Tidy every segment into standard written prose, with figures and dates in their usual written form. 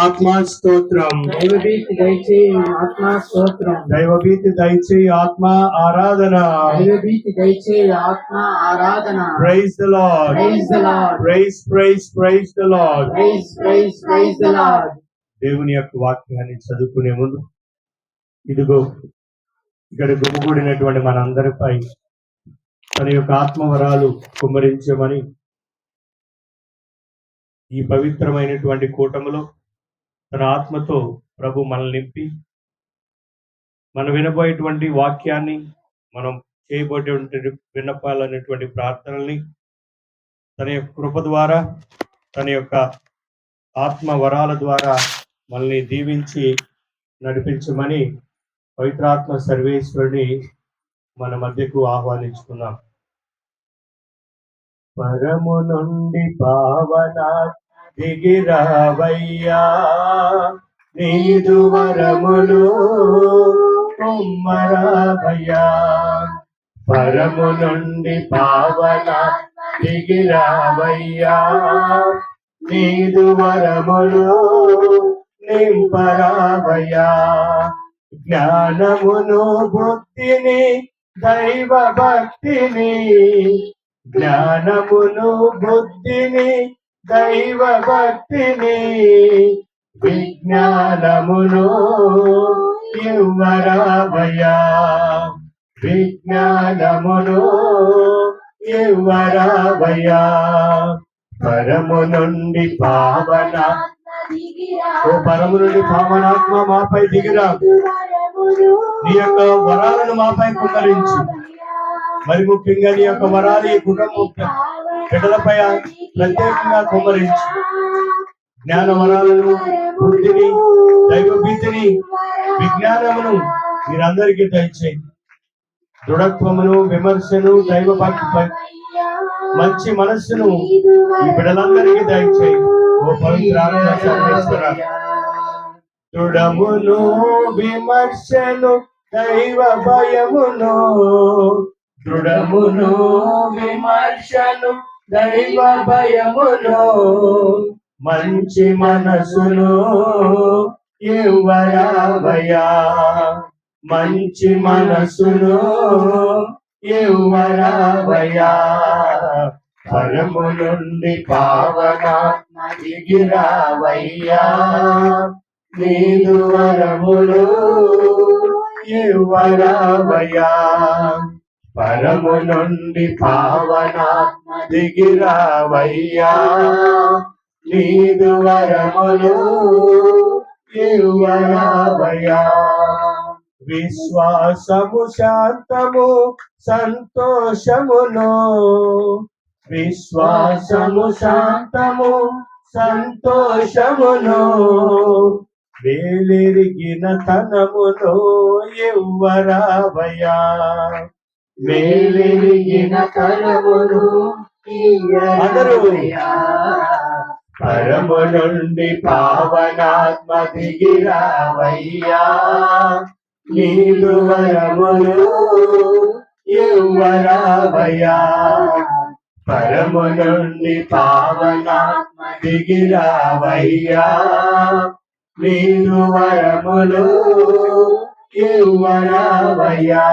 ఆత్మా స్తోత్రం. దైవభీతి దయచేయి ఆత్మ స్తోత్రం. దైవభీతి దయచేయి ఆత్మ ఆరాధన. దైవభీతి దయచేయి ఆత్మ ఆరాధన. Praise the Lord. Praise the Lord. Praise praise praise the Lord. Praise praise praise the Lord. దేవుని యొక్క వాక్యాన్ని చదువుకునే ముందు ఇదిగో ఇక్కడ గుమిగూడినటువంటి మనందరిపై తన యొక్క ఆత్మవరాలు కుమ్మరించమని ఈ పవిత్రమైనటువంటి కూటములో తన ఆత్మతో ప్రభు మనల్ని నింపి మనం వినబోయేటువంటి వాక్యాన్ని, మనం చేయబోయేటువంటి విన్నపాలనేటువంటి ప్రార్థనల్ని తన యొక్క కృప ద్వారా, తన యొక్క ఆత్మ వరాల ద్వారా మనల్ని దీవించి నడిపించమని పవిత్రాత్మ సర్వేశ్వరుని మన మధ్యకు ఆహ్వానించుకున్నాం. పరము నుండి పావన దిగిరావయ్యా, నీదు వరములు కుమ్మరావయ్యా. పరము నుండి పావన దిగిరావయ్యా, నీదు వరములు నింపరావయ్యా. జ్ఞానమును బుద్ధిని దైవ భక్తిని, జ్ఞానమును బుద్ధిని దైవ భక్తిని, విజ్ఞానమును ఇవ్వరావయ్యా. విజ్ఞానమును ఇవ్వరావయ్యా. పరము నుండి పావన, ఓ పరము నుండి పావనాత్మ మాపై దిగిరా. నీ యొక్క వరాలను మాపై కుమ్మరించు. మరి ముఖ్యంగా నీ యొక్క వరాలు ఈ కుటుంబం బిడ్డలపై ప్రత్యేకంగా కుమ్మరించు. జ్ఞాన వరాలను, బుద్ధిని, దైవభీతిని, విజ్ఞానమును మీరందరికీ దయచేయి. దృఢత్వమును, విమర్శను, దైవ భక్తి, మంచి మనస్సును ఈ బిడ్డలందరికీ దయచేయి. ఓ పవిత్రాత్మ సర్వేశ్వర, దృఢమును, విమర్శను, దైవ భయమును, దృఢమును, విమర్శను, దైవ భయమును, మంచి మనసును ఇవ్వరావయ్యా. మంచి మనసును ఇవ్వరావయ్యా. పరము నుండి పావనాత్మ దిగిరావయ్యా, నీదు వరములు ఇవ్వరావయ్యా. పరము నుండి పావనాత్మ దిగిరావయ్యా, నీదు వరములు ఇవ్వరావయ్యా. విశ్వాసము, శాంతము, సంతోషమును, విశ్వాసము, శాంతము, సంతోషమును, వేలెరిగిన తనమును ఇవ్వరావయ్యా. వేలెరిగిన తనమును ఇవ్వరావయ్యా. పరము నుండి పావనాత్మ దిగిరావయ్యా, నీదు వరములు ఇవ్వరావయ్యా. పరము నుండి పావనాత్మ దిగిరావయ్యా, నీదు వరములు ఇవ్వరావయ్యా.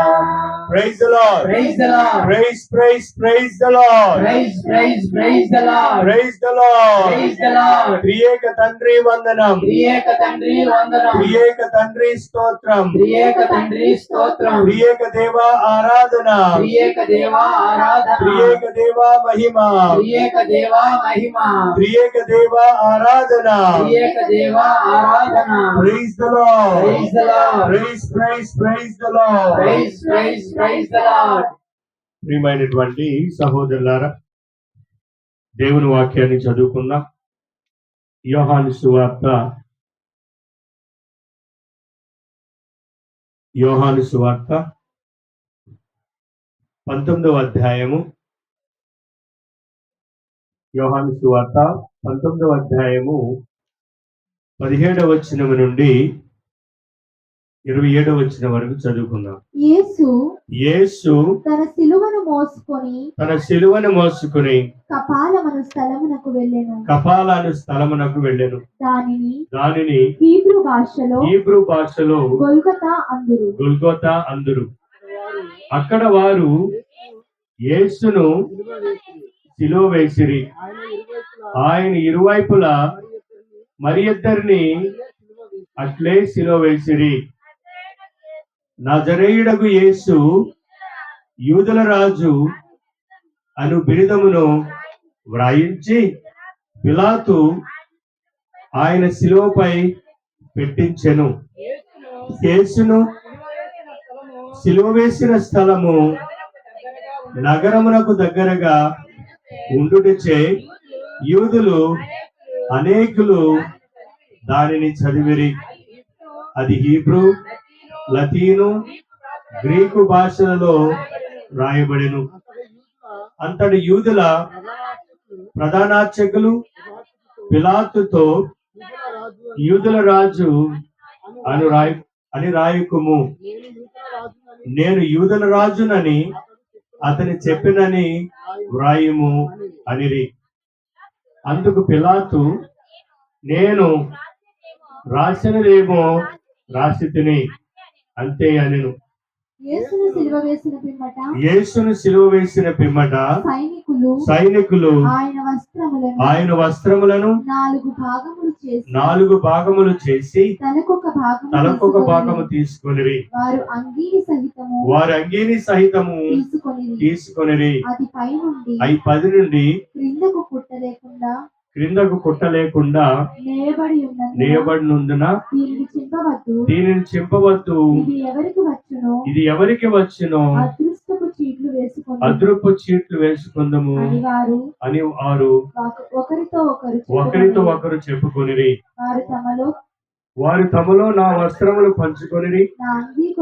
Praise the Lord. Praise the Lord. Praise, praise, praise the Lord. Praise, praise, praise the Lord. Praise the Lord. Praise the Lord. త్రియేక తండ్రి వందనం. త్రియేక తండ్రి వందనం. త్రియేక తండ్రి స్తోత్రం. త్రియేక తండ్రి స్తోత్రం. త్రియేక దేవ ఆరాధన. త్రియేక దేవ ఆరాధన. త్రియేక దేవ మహిమ. త్రియేక దేవ మహిమ. త్రియేక దేవ ఆరాధన. త్రియేక దేవ ఆరాధన. Praise the Lord. Praise the Lord. Praise, praise, praise the Lord. Praise, praise, praise the Lord. ప్రియమైనటువంటి సహోదరులారా, దేవుని వాక్యాన్ని చదువుకుందాం. యోహాను సువార్త 19వ అధ్యాయము. యోహాను సువార్త 19వ అధ్యాయము 17వ వచనము నుండి 27వ వచనం వరకు చదువుకుందాం. యేసు యేసు తన సిలువను మోసుకొని తన సిలువను మోసుకుని కపాలమను స్థలమునకు వెళ్ళెను. కపాలాను స్థలమునకు వెళ్ళెను. దానిని హీబ్రూ భాషలో గొల్గొతా అందురు. గొల్గొతా అందురు. అక్కడ వారు యేసును సిలువ వేసిరి. ఆయన ఇరువైపులా మరి ఇద్దరిని అట్లే సిలువ వేసిరి. నజరేయుడగు యేసు యూదుల రాజు అను బిరుదమును వ్రాయించి పిలాతు ఆయన శిలువపై పెట్టించెను. యేసును సిలువ వేసిన స్థలము నగరమునకు దగ్గరగా ఉండుటచే యూదులు అనేకులు దానిని చదివిరి. అది హీబ్రూ, లతీను, గ్రీకు భాషలలో రాయబడెను. అంతటి యూదుల ప్రధానార్చకులు పిలాతుతో యూదుల రాజు అని రాయకుము, నేను యూదుల రాజునని అతని చెప్పినని వ్రాయుము అనిరి. అందుకు పిలాతు, నేను రాసినదేమో రాసితిని అంతే అనెను. యేసును సిలువ వేసిన పిమ్మట సైనికులు ఆయన వస్త్రములను 4 భాగములు చేసి తలకొక భాగము తీసుకొనిరి. వారు అంగీని సహితము తీసుకొనిరి. అవి 10 నుండి క్రిందకు కుట్టలేకుండా నేయబడినందున దీనిని చింపవద్దు, ఇది ఎవరికి వచ్చునో అదృపు చీట్లు వేసుకుందాము అని వారు ఒకరితో ఒకరు చెప్పుకొనిరి. వారు తమలో నా వస్త్రములు పంచుకొనిరి,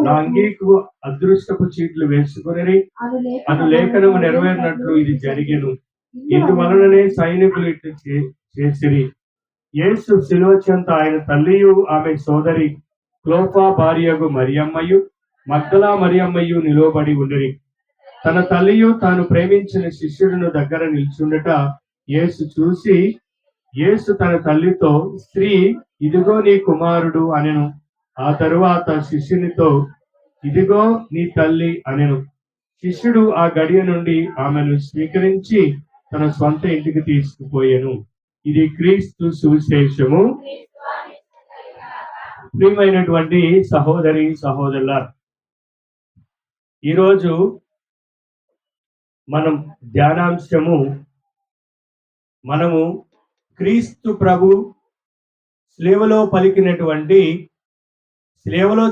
నా అంగీకు అదృష్టపు చీట్లు వేసుకొనిరి అను లేఖనము నెరవేరినట్లు ఇది జరిగెను. ఇందువలననే సైనికులు ఇట్లు చేసిరి. యేసు శిలువ చెంత ఆయన తల్లియు ఆమె సోదరి క్లోపా భార్యగు మరియమ్మయు మగ్దలా మరియమ్మయు నిలువబడి ఉండిరి. తన తల్లియు తాను ప్రేమించిన శిష్యుడును దగ్గర నిల్చుండట యేసు చూసి, యేసు తన తల్లితో, స్త్రీ, ఇదిగో నీ కుమారుడు అనెను. ఆ తరువాత శిష్యునితో, ఇదిగో నీ తల్లి అనెను. శిష్యుడు ఆ గడియ నుండి ఆమెను స్వీకరించి తన స్వంత ఇంటికి తీసుకుపోయాను. ఇది క్రీస్తు సువిశేషము. ప్రియమైనటువంటి సహోదరి సహోదరుల, ఈరోజు మనం ధ్యానాంశము మనము క్రీస్తు ప్రభు స్లేవలో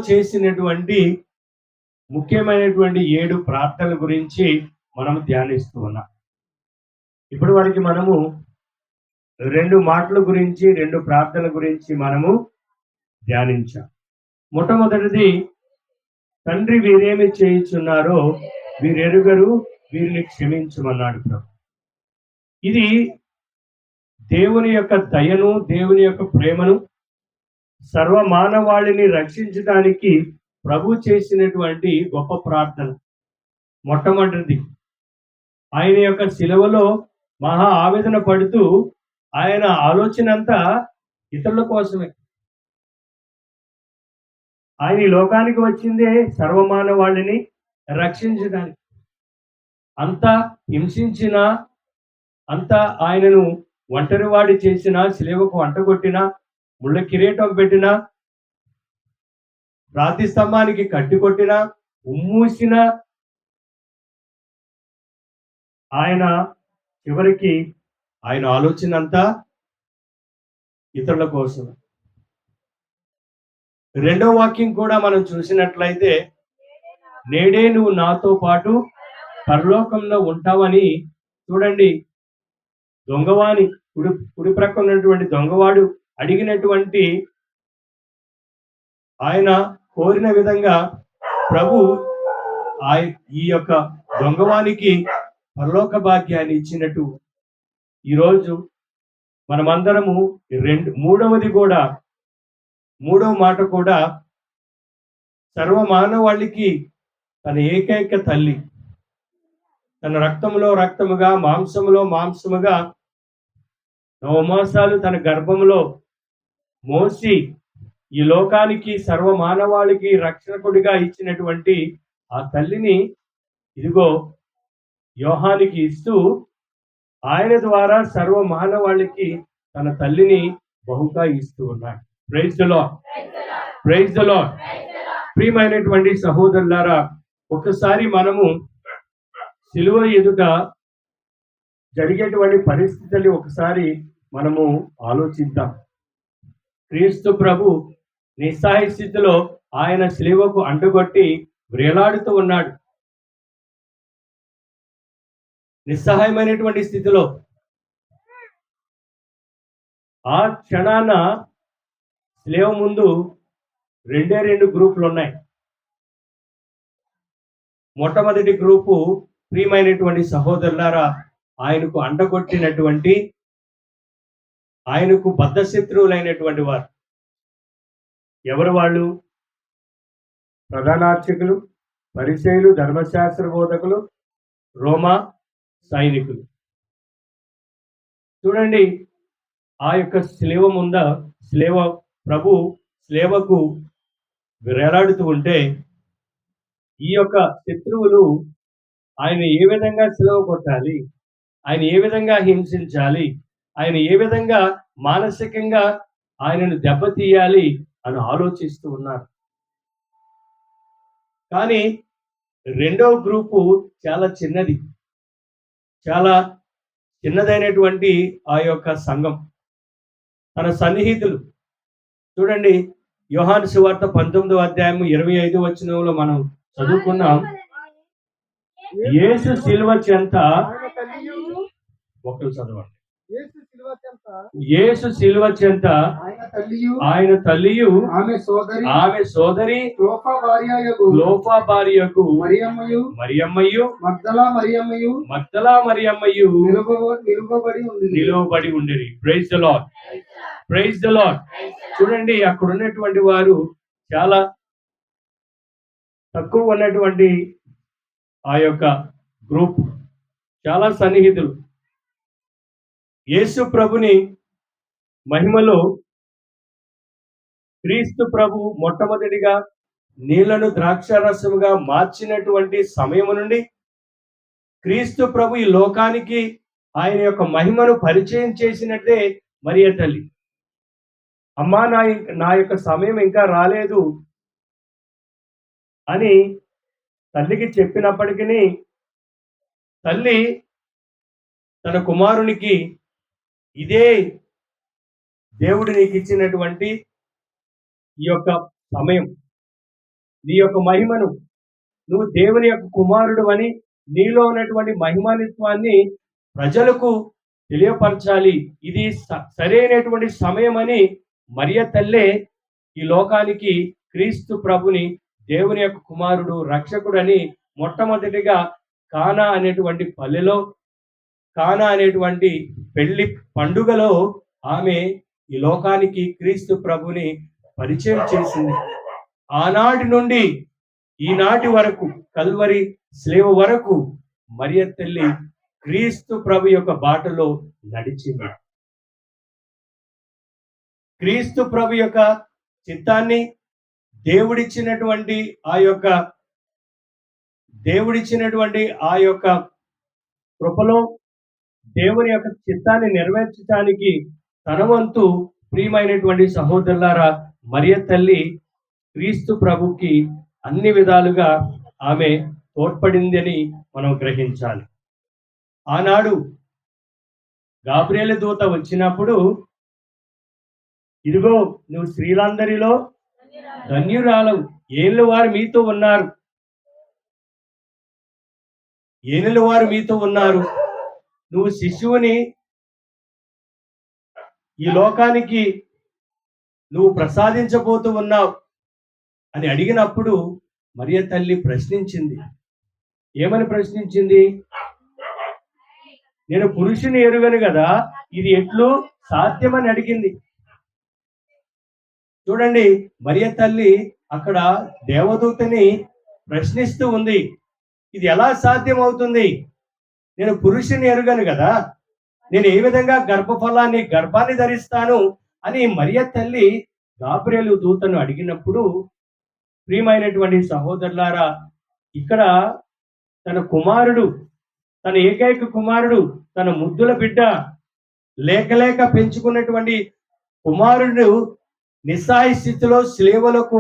చేసినటువంటి ముఖ్యమైనటువంటి 7 ప్రార్థనల గురించి మనం ధ్యానిస్తూ ఉన్నాం. ఇప్పటి వరకు మనము 2 మాటల గురించి 2 ప్రార్థనల గురించి మనము ధ్యానించాం. మొట్టమొదటిది, తండ్రి వీరేమి చేయుచున్నారో వీరెరుగరు, వీరిని క్షమించమన్నాడు ప్రభు. ఇది దేవుని యొక్క దయను, దేవుని యొక్క ప్రేమను, సర్వమానవాళిని రక్షించడానికి ప్రభు చేసినటువంటి గొప్ప ప్రార్థన. మొట్టమొదటిది, ఆయన యొక్క శిలువలో మహా ఆవేదన పడుతూ ఆయన ఆలోచన అంతా ఇతరుల కోసమే. ఆయన ఈ లోకానికి వచ్చిందే సర్వమానవాళిని రక్షించడానికి. అంతా హింసించిన, అంతా ఆయనను ఒంటరివాడి చేసిన, శిలువకు అంటగొట్టిన, ముళ్ళ కిరీటం పెట్టిన, రాతి స్తంభానికి కట్టి కొట్టిన, ఉమ్మూసిన ఆయన చివరికి ఆయన ఆలోచన అంతా ఇతరుల కోసం. 2వ వాక్యం కూడా మనం చూసినట్లయితే, నేడే నువ్వు నాతో పాటు పరలోకంలో ఉంటావని. చూడండి, దొంగవాణి కుడి ప్రక్క ఉన్నటువంటి దొంగవాడు అడిగినటువంటి, ఆయన కోరిన విధంగా ప్రభు ఈ యొక్క దొంగవానికి పరలోక భాగ్యాన్ని ఇచ్చినట్టు ఈరోజు మనమందరము మూడవ మాట కూడా సర్వ మానవాళికి తన ఏకైక తల్లి, తన రక్తంలో రక్తముగా, మాంసములో మాంసముగా 9 మాసాలు తన గర్భములో మోసి ఈ లోకానికి సర్వ మానవాళికి రక్షకుడిగా ఇచ్చినటువంటి ఆ తల్లిని ఇదిగో యోహానికి ఇస్తూ ఆయన ద్వారా సర్వ మానవాళికి తన తల్లిని బహుగా ఇస్తూ ఉన్నాడు. Praise the Lord, praise the Lord. ప్రియమైనటువంటి సహోదరులారా, ఒకసారి మనము సిలువ ఎదుట జరిగేటువంటి పరిస్థితులు ఒకసారి మనము ఆలోచిద్దాం. క్రీస్తు ప్రభు నిస్సహాయ స్థితిలో ఆయన సిలువకు అంటుకొట్టి వేలాడుతూ ఉన్నాడు. నిస్సహాయమైనటువంటి స్థితిలో ఆ క్షణాన సిలువ ముందు 2 గ్రూపులు ఉన్నాయి. మొట్టమొదటి గ్రూపు ప్రియమైనటువంటి సహోదరులారా, ఆయనకు అంటగొట్టినటువంటి, ఆయనకు బద్ధశత్రువులైనటువంటి వారు. ఎవరు వాళ్ళు? ప్రధానార్చకులు, పరిసయ్యులు, ధర్మశాస్త్ర బోధకులు, రోమా సైనికులు. చూడండి, ఆ యొక్క శిలువ ముంద ప్రభు శిలువకు వేలాడుతూ ఉంటే ఈ యొక్క శత్రువులు ఆయన ఏ విధంగా శిలువ కొట్టాలి, ఆయన ఏ విధంగా హింసించాలి, ఆయన ఏ విధంగా మానసికంగా ఆయనను దెబ్బతీయాలి అని ఆలోచిస్తూ ఉన్నారు. కానీ రెండవ గ్రూపు చాలా చిన్నది, చాలా చిన్నదైనటువంటి ఆ యొక్క సంఘం, తన సన్నిహితులు. చూడండి, యోహాను సువార్త 19వ అధ్యాయం 25వ వచనంలో మనం చదువుకున్నాం. యేసు శిలువ చెంత, ఒకరు చదవండి. యేసు శిలువ చెంత ఆయన తల్లియు ఆమె సోదరి క్లోపా భార్యకు మరియమ్మయు మగ్దలా మరియమ్మయు నిలువబడి ఉండేది. Praise the Lord, praise the Lord. చూడండి, అక్కడ ఉన్నటువంటి వారు చాలా తక్కువ ఉన్నటువంటి ఆ యొక్క గ్రూప్, చాలా సన్నిహితులు. యేసు ప్రభుని మహిమలో క్రీస్తు ప్రభు మొట్టమొదటిగా నీళ్లను ద్రాక్షారసముగా మార్చినటువంటి సమయం నుండి క్రీస్తు ప్రభు ఈ లోకానికి ఆయన యొక్క మహిమను పరిచయం చేసినట్టే మరియ తల్లి. అమ్మా, నా యొక్క సమయం ఇంకా రాలేదు అని తల్లికి చెప్పినప్పటికీ తల్లి తన కుమారునికి, ఇదే దేవుడు నీకు ఇచ్చినటువంటి ఈ యొక్క సమయం, నీ యొక్క మహిమను, నువ్వు దేవుని యొక్క కుమారుడు అని నీలో ఉన్నటువంటి మహిమానిత్వాన్ని ప్రజలకు తెలియపరచాలి, ఇది సరైనటువంటి సమయం అని మరియ తల్లే ఈ లోకానికి క్రీస్తు ప్రభుని దేవుని యొక్క కుమారుడు, రక్షకుడు అని మొట్టమొదటిగా కానా అనేటువంటి పల్లెలో, కానా అనేటువంటి పెళ్లి పండుగలో ఆమె ఈ లోకానికి క్రీస్తు ప్రభుని పరిచయం చేసింది. ఆనాటి నుండి ఈనాటి వరకు, కల్వరి శిలువ వరకు మరియ తల్లి క్రీస్తు ప్రభు యొక్క బాటలో నడిచింది. క్రీస్తు ప్రభు యొక్క చిత్తాన్ని, దేవుడిచ్చినటువంటి ఆ యొక్క కృపలో దేవుని యొక్క చిత్తాన్ని నెరవేర్చడానికి తన వంతు ప్రియమైనటువంటి సహోదరులారా, మరియ తల్లి క్రీస్తు ప్రభుకి అన్ని విధాలుగా ఆమె తోడ్పడింది అని మనం గ్రహించాలి. ఆనాడు గాబ్రియేలు దూత వచ్చినప్పుడు, ఇదిగో నువ్వు స్త్రీలందరిలో ధన్యురాలవు, ఏళ్ళ వారు మీతో ఉన్నారు, ఏళ్ళ వారు మీతో ఉన్నారు, నువ్వు శిశువుని ఈ లోకానికి నువ్వు ప్రసాదించబోతూ ఉన్నావు అని అడిగినప్పుడు మరియ తల్లి ప్రశ్నించింది. ఏమని ప్రశ్నించింది? నేను పురుషుని ఎరుగను కదా, ఇది ఎట్లు సాధ్యమని అడిగింది. చూడండి, మరియ తల్లి అక్కడ దేవదూతని ప్రశ్నిస్తూ ఉంది, ఇది ఎలా సాధ్యం అవుతుంది? నేను పురుషుని ఎరుగను కదా, నేను ఏ విధంగా గర్భాన్ని ధరిస్తాను అని మరియ తల్లి గాబ్రియేలు దూతను అడిగినప్పుడు, ప్రియమైనటువంటి సహోదరులారా, ఇక్కడ తన కుమారుడు, తన ఏకైక కుమారుడు, తన ముద్దుల బిడ్డ, లేక పెంచుకున్నటువంటి కుమారుడు నిస్సహాయ స్థితిలో శిలువలకు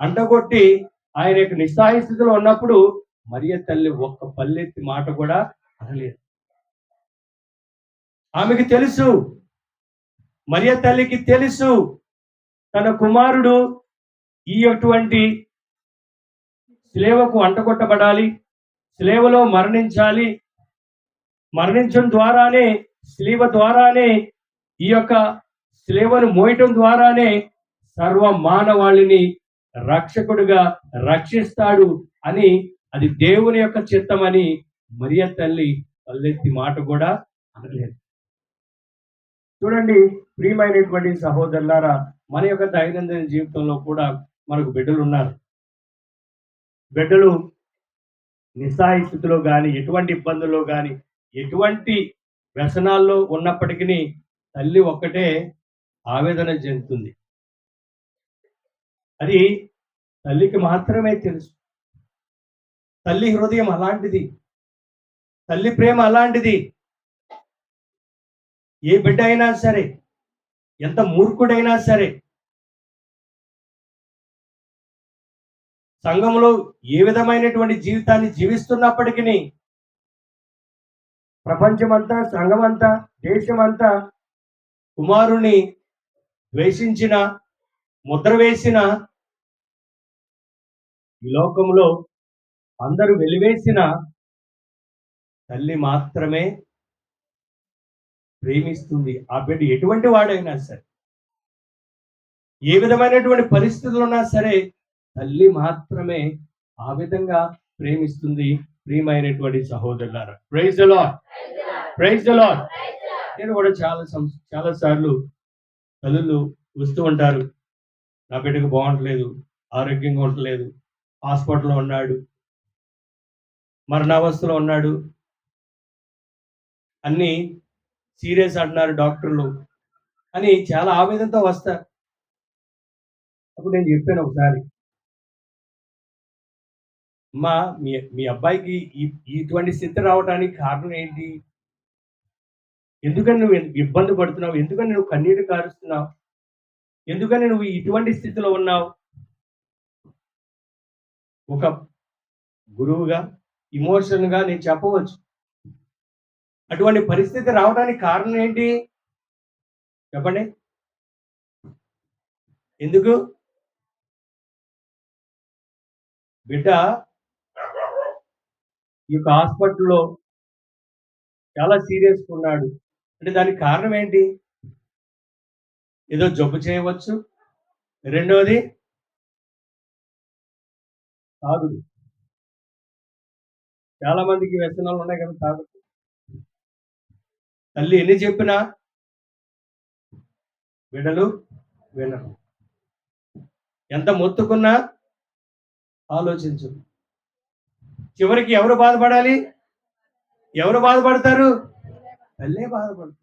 అంటగొట్టి ఆయన యొక్క నిస్సహాయ స్థితిలో ఉన్నప్పుడు మరియ తల్లి ఒక్క పల్లెత్తి మాట కూడా అనలేదు. ఆమెకి తెలుసు, మరియ తల్లికి తెలుసు, తన కుమారుడు ఈ అటువంటి శిలువకు అంటగొట్టబడాలి, శిలువలో మరణించాలి, మరణించడం ద్వారానే, శిలువ ద్వారానే, ఈ యొక్క శిలువను మోయటం ద్వారానే సర్వ మానవాళిని రక్షకుడుగా రక్షిస్తాడు అని, అది దేవుని యొక్క చిత్తమని మరియ తల్లి పల్లెత్తి మాట కూడా అనలేదు. చూడండి, ప్రియమైనటువంటి సహోదరులారా, మన యొక్క దైనందిన జీవితంలో కూడా మనకు బిడ్డలు ఉన్నారు. బిడ్డలు నిస్సహాయ స్థితిలో కానీ, ఎటువంటి ఇబ్బందుల్లో కానీ, ఎటువంటి వ్యసనాల్లో ఉన్నప్పటికీ తల్లి ఒక్కటే ఆవేదన చెందుతుంది. అది తల్లికి మాత్రమే తెలుసు. తల్లి హృదయం అలాంటిది, తల్లి ప్రేమ అలాంటిది. ఏ బిడ్డ అయినా సరే, ఎంత మూర్ఖుడైనా సరే, సంఘంలో ఏ విధమైనటువంటి జీవితాన్ని జీవిస్తున్నప్పటికీ, ప్రపంచమంతా, సంఘమంతా, దేశమంతా కుమారుని ద్వేషించిన, ముద్ర వేసిన, ఈ లోకంలో అందరూ వెలివేసిన తల్లి మాత్రమే ప్రేమిస్తుంది. ఆ బిడ్డ ఎటువంటి వాడైనా సరే, ఏ విధమైనటువంటి పరిస్థితులు ఉన్నా సరే, తల్లి మాత్రమే ఆ విధంగా ప్రేమిస్తుంది. ప్రియమైనటువంటి సహోదరులారా, praise the Lord, praise the Lord. నేను కూడా చాలా సార్లు తల్లులు వస్తూ ఉంటారు, నా బిడ్డకు బాగుంటలేదు, ఆరోగ్యంగా ఉండలేదు, హాస్పిటల్లో ఉన్నాడు, మరణావస్థలో ఉన్నాడు, అన్నీ సీరియస్ అంటున్నారు డాక్టర్లు అని చాలా ఆవేదనతో వస్తారు. అప్పుడు నేను చెప్పాను ఒకసారి, అమ్మా, మీ అబ్బాయికి ఇటువంటి స్థితి రావడానికి కారణం ఏంటి? ఎందుకని నువ్వు ఇబ్బంది పడుతున్నావు? ఎందుకని నువ్వు కన్నీరు కారుస్తున్నావు? ఎందుకని నువ్వు ఇటువంటి స్థితిలో ఉన్నావు? ఒక గురువుగా ఇమోషన్గా నేను చెప్పవచ్చు. అటువంటి పరిస్థితి రావడానికి కారణం ఏంటి చెప్పండి? ఎందుకు? బిడ్డ ఈ యొక్క హాస్పిటల్లో చాలా సీరియస్గా ఉన్నాడు అంటే దానికి కారణం ఏంటి? ఏదో జబ్బు చేయవచ్చు, రెండోది తాగుడు. చాలా మందికి వ్యసనాలు ఉన్నాయి కదా, తాగుడు. తల్లి ఎన్ని చెప్పినా బిడ్డలు వినరు. ఎంత మొత్తుకున్నా ఆలోచించు. చివరికి ఎవరు బాధపడాలి? ఎవరు బాధపడతారు? తల్లే బాధపడతారు.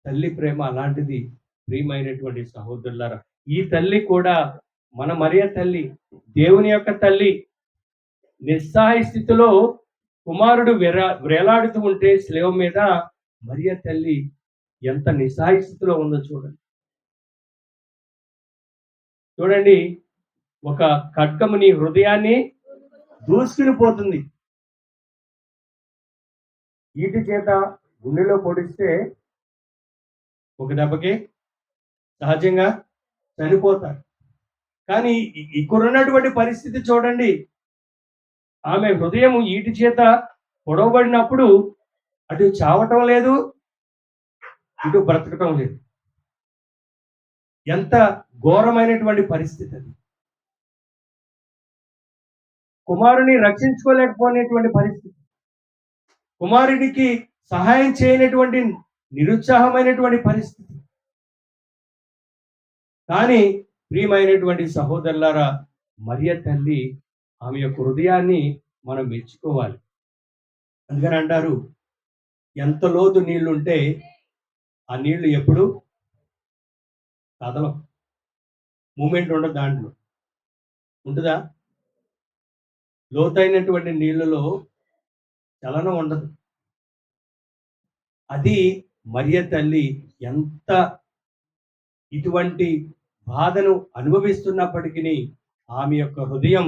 తల్లి ప్రేమ అలాంటిది. ప్రియమైనటువంటి సహోదరులారా, ఈ తల్లి కూడా మన మరియ తల్లి, దేవుని యొక్క తల్లి, నిస్సహాయ స్థితిలో కుమారుడు వేలాడుతూ ఉంటే శిలువ మీద మరియ తల్లి ఎంత నిస్సహాయ స్థితిలో ఉందో చూడండి. చూడండి, ఒక ఖడ్గము నీ హృదయాన్ని దూసుకుని పోతుంది. ఈటి చేత గుండెలో పొడిస్తే ఒక దెబ్బకి సహజంగా చనిపోతారు. కానీ ఇక్కడున్నటువంటి పరిస్థితి చూడండి, ఆమె హృదయం ఈటి చేత పొడవబడినప్పుడు అటు చావటం లేదు, ఇటు బ్రతకటం లేదు. ఎంత ఘోరమైనటువంటి పరిస్థితి అది. కుమారుని రక్షించుకోలేకపోయినటువంటి పరిస్థితి, కుమారుడికి సహాయం చేయనటువంటి నిరుత్సాహమైనటువంటి పరిస్థితి. కానీ ప్రియమైనటువంటి సహోదరులారా, మరియ తల్లి ఆమె యొక్క హృదయాన్ని మనం మెచ్చుకోవాలి. అందుకని అంటారు, ఎంత లోతు నీళ్లుంటే ఆ నీళ్లు ఎప్పుడు కదలం, మూమెంట్ ఉండదు. దాంట్లో ఉంటుందా? లోతైనటువంటి నీళ్ళలో చలనం ఉండదు. అది మరియ తల్లి ఎంత ఇటువంటి బాధను అనుభవిస్తున్నప్పటికీ ఆమె యొక్క హృదయం,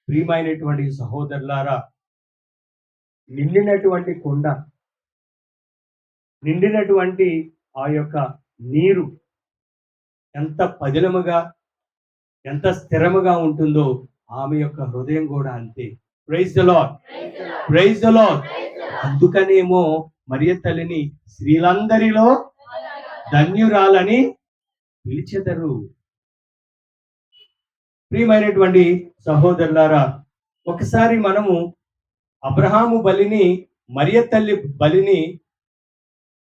ప్రియమైనటువంటి సహోదరులారా, నిండినటువంటి కొండ, నిండినటువంటి ఆ యొక్క నీరు ఎంత పదిలముగా, ఎంత స్థిరముగా ఉంటుందో ఆమె యొక్క హృదయం కూడా అంతే. Praise the Lord, praise the Lord. అందుకనేమో మరియ తల్లిని స్త్రీలందరిలో ధన్యురాలని పిలిచెదరు. ప్రియమైనటువంటి సహోదరులారా, ఒకసారి మనము అబ్రహాము బలిని, మరియ తల్లి బలిని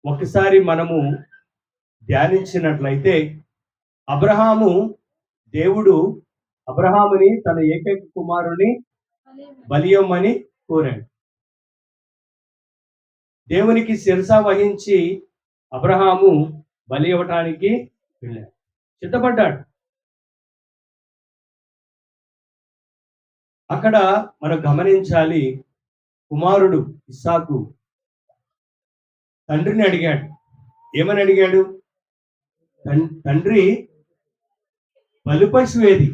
ఒకసారి మనము ధ్యానించినట్లయితే, దేవుడు అబ్రహాముని తన ఏకైక కుమారుని బలియమ్మని కోరాడు. దేవునికి శిరస వహించి అబ్రహాము బలి ఇవ్వటానికి వెళ్ళాడు, సిద్ధపడ్డాడు. అక్కడ మనం గమనించాలి, కుమారుడు ఇస్సాకు తండ్రిని అడిగాడు. ఏమని అడిగాడు? తండ్రి, బలిపశువు ఏది?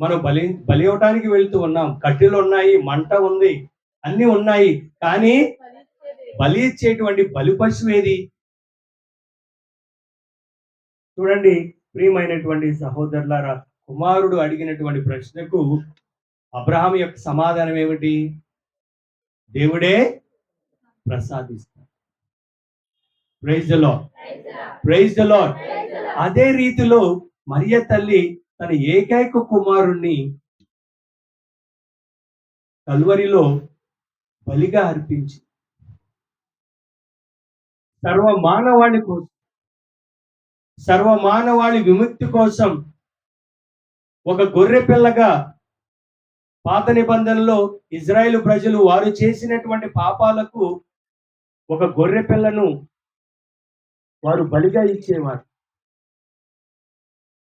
మనం బలి ఇవ్వటానికి వెళ్తూ ఉన్నాం, కట్టెలు ఉన్నాయి, మంట ఉంది, అన్ని ఉన్నాయి, కానీ బలి ఇచ్చేటువంటి బలిపశువు ఏది? చూడండి ప్రియమైనటువంటి సహోదరులారా, కుమారుడు అడిగినటువంటి ప్రశ్నకు అబ్రహాం యొక్క సమాధానం ఏమిటి? దేవుడే ప్రసాదిస్తాడు. Praise the Lord, praise the Lord. అదే రీతిలో మరియ తల్లి తన ఏకైక కుమారుణ్ణి కల్వరిలో బలిగా అర్పించి సర్వమానవాళి కోసం, సర్వమానవాళి విముక్తి కోసం ఒక గొర్రె పిల్లగా, పాత నిబంధనలో ఇజ్రాయేలు ప్రజలు వారు చేసినటువంటి పాపాలకు ఒక గొర్రె పిల్లను వారు బలిగా ఇచ్చేవారు.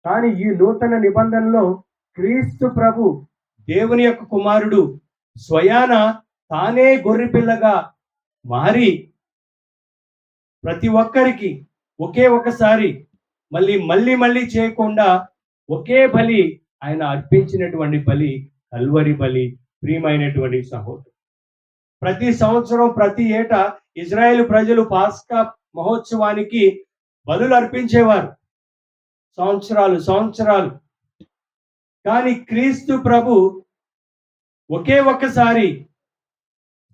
కానీ ఈ నూతన నిబంధనలో క్రీస్తు ప్రభు, దేవుని యొక్క కుమారుడు, స్వయాన తానే గొర్రె పిల్లగా మారి ప్రతి ఒక్కరికి ఒకే ఒకసారి మళ్ళీ చేయకుండా ఒకే బలి ఆయన అర్పించినటువంటి బలి కల్వరి బలి. ప్రియమైనటువంటి సహోదరు, ప్రతి సంవత్సరం, ప్రతి ఏటా ఇజ్రాయేల్ ప్రజలు పాస్కా మహోత్సవానికి బలులు అర్పించేవారు, సంవత్సరాలు. కానీ క్రీస్తు ప్రభు ఒకే ఒక్కసారి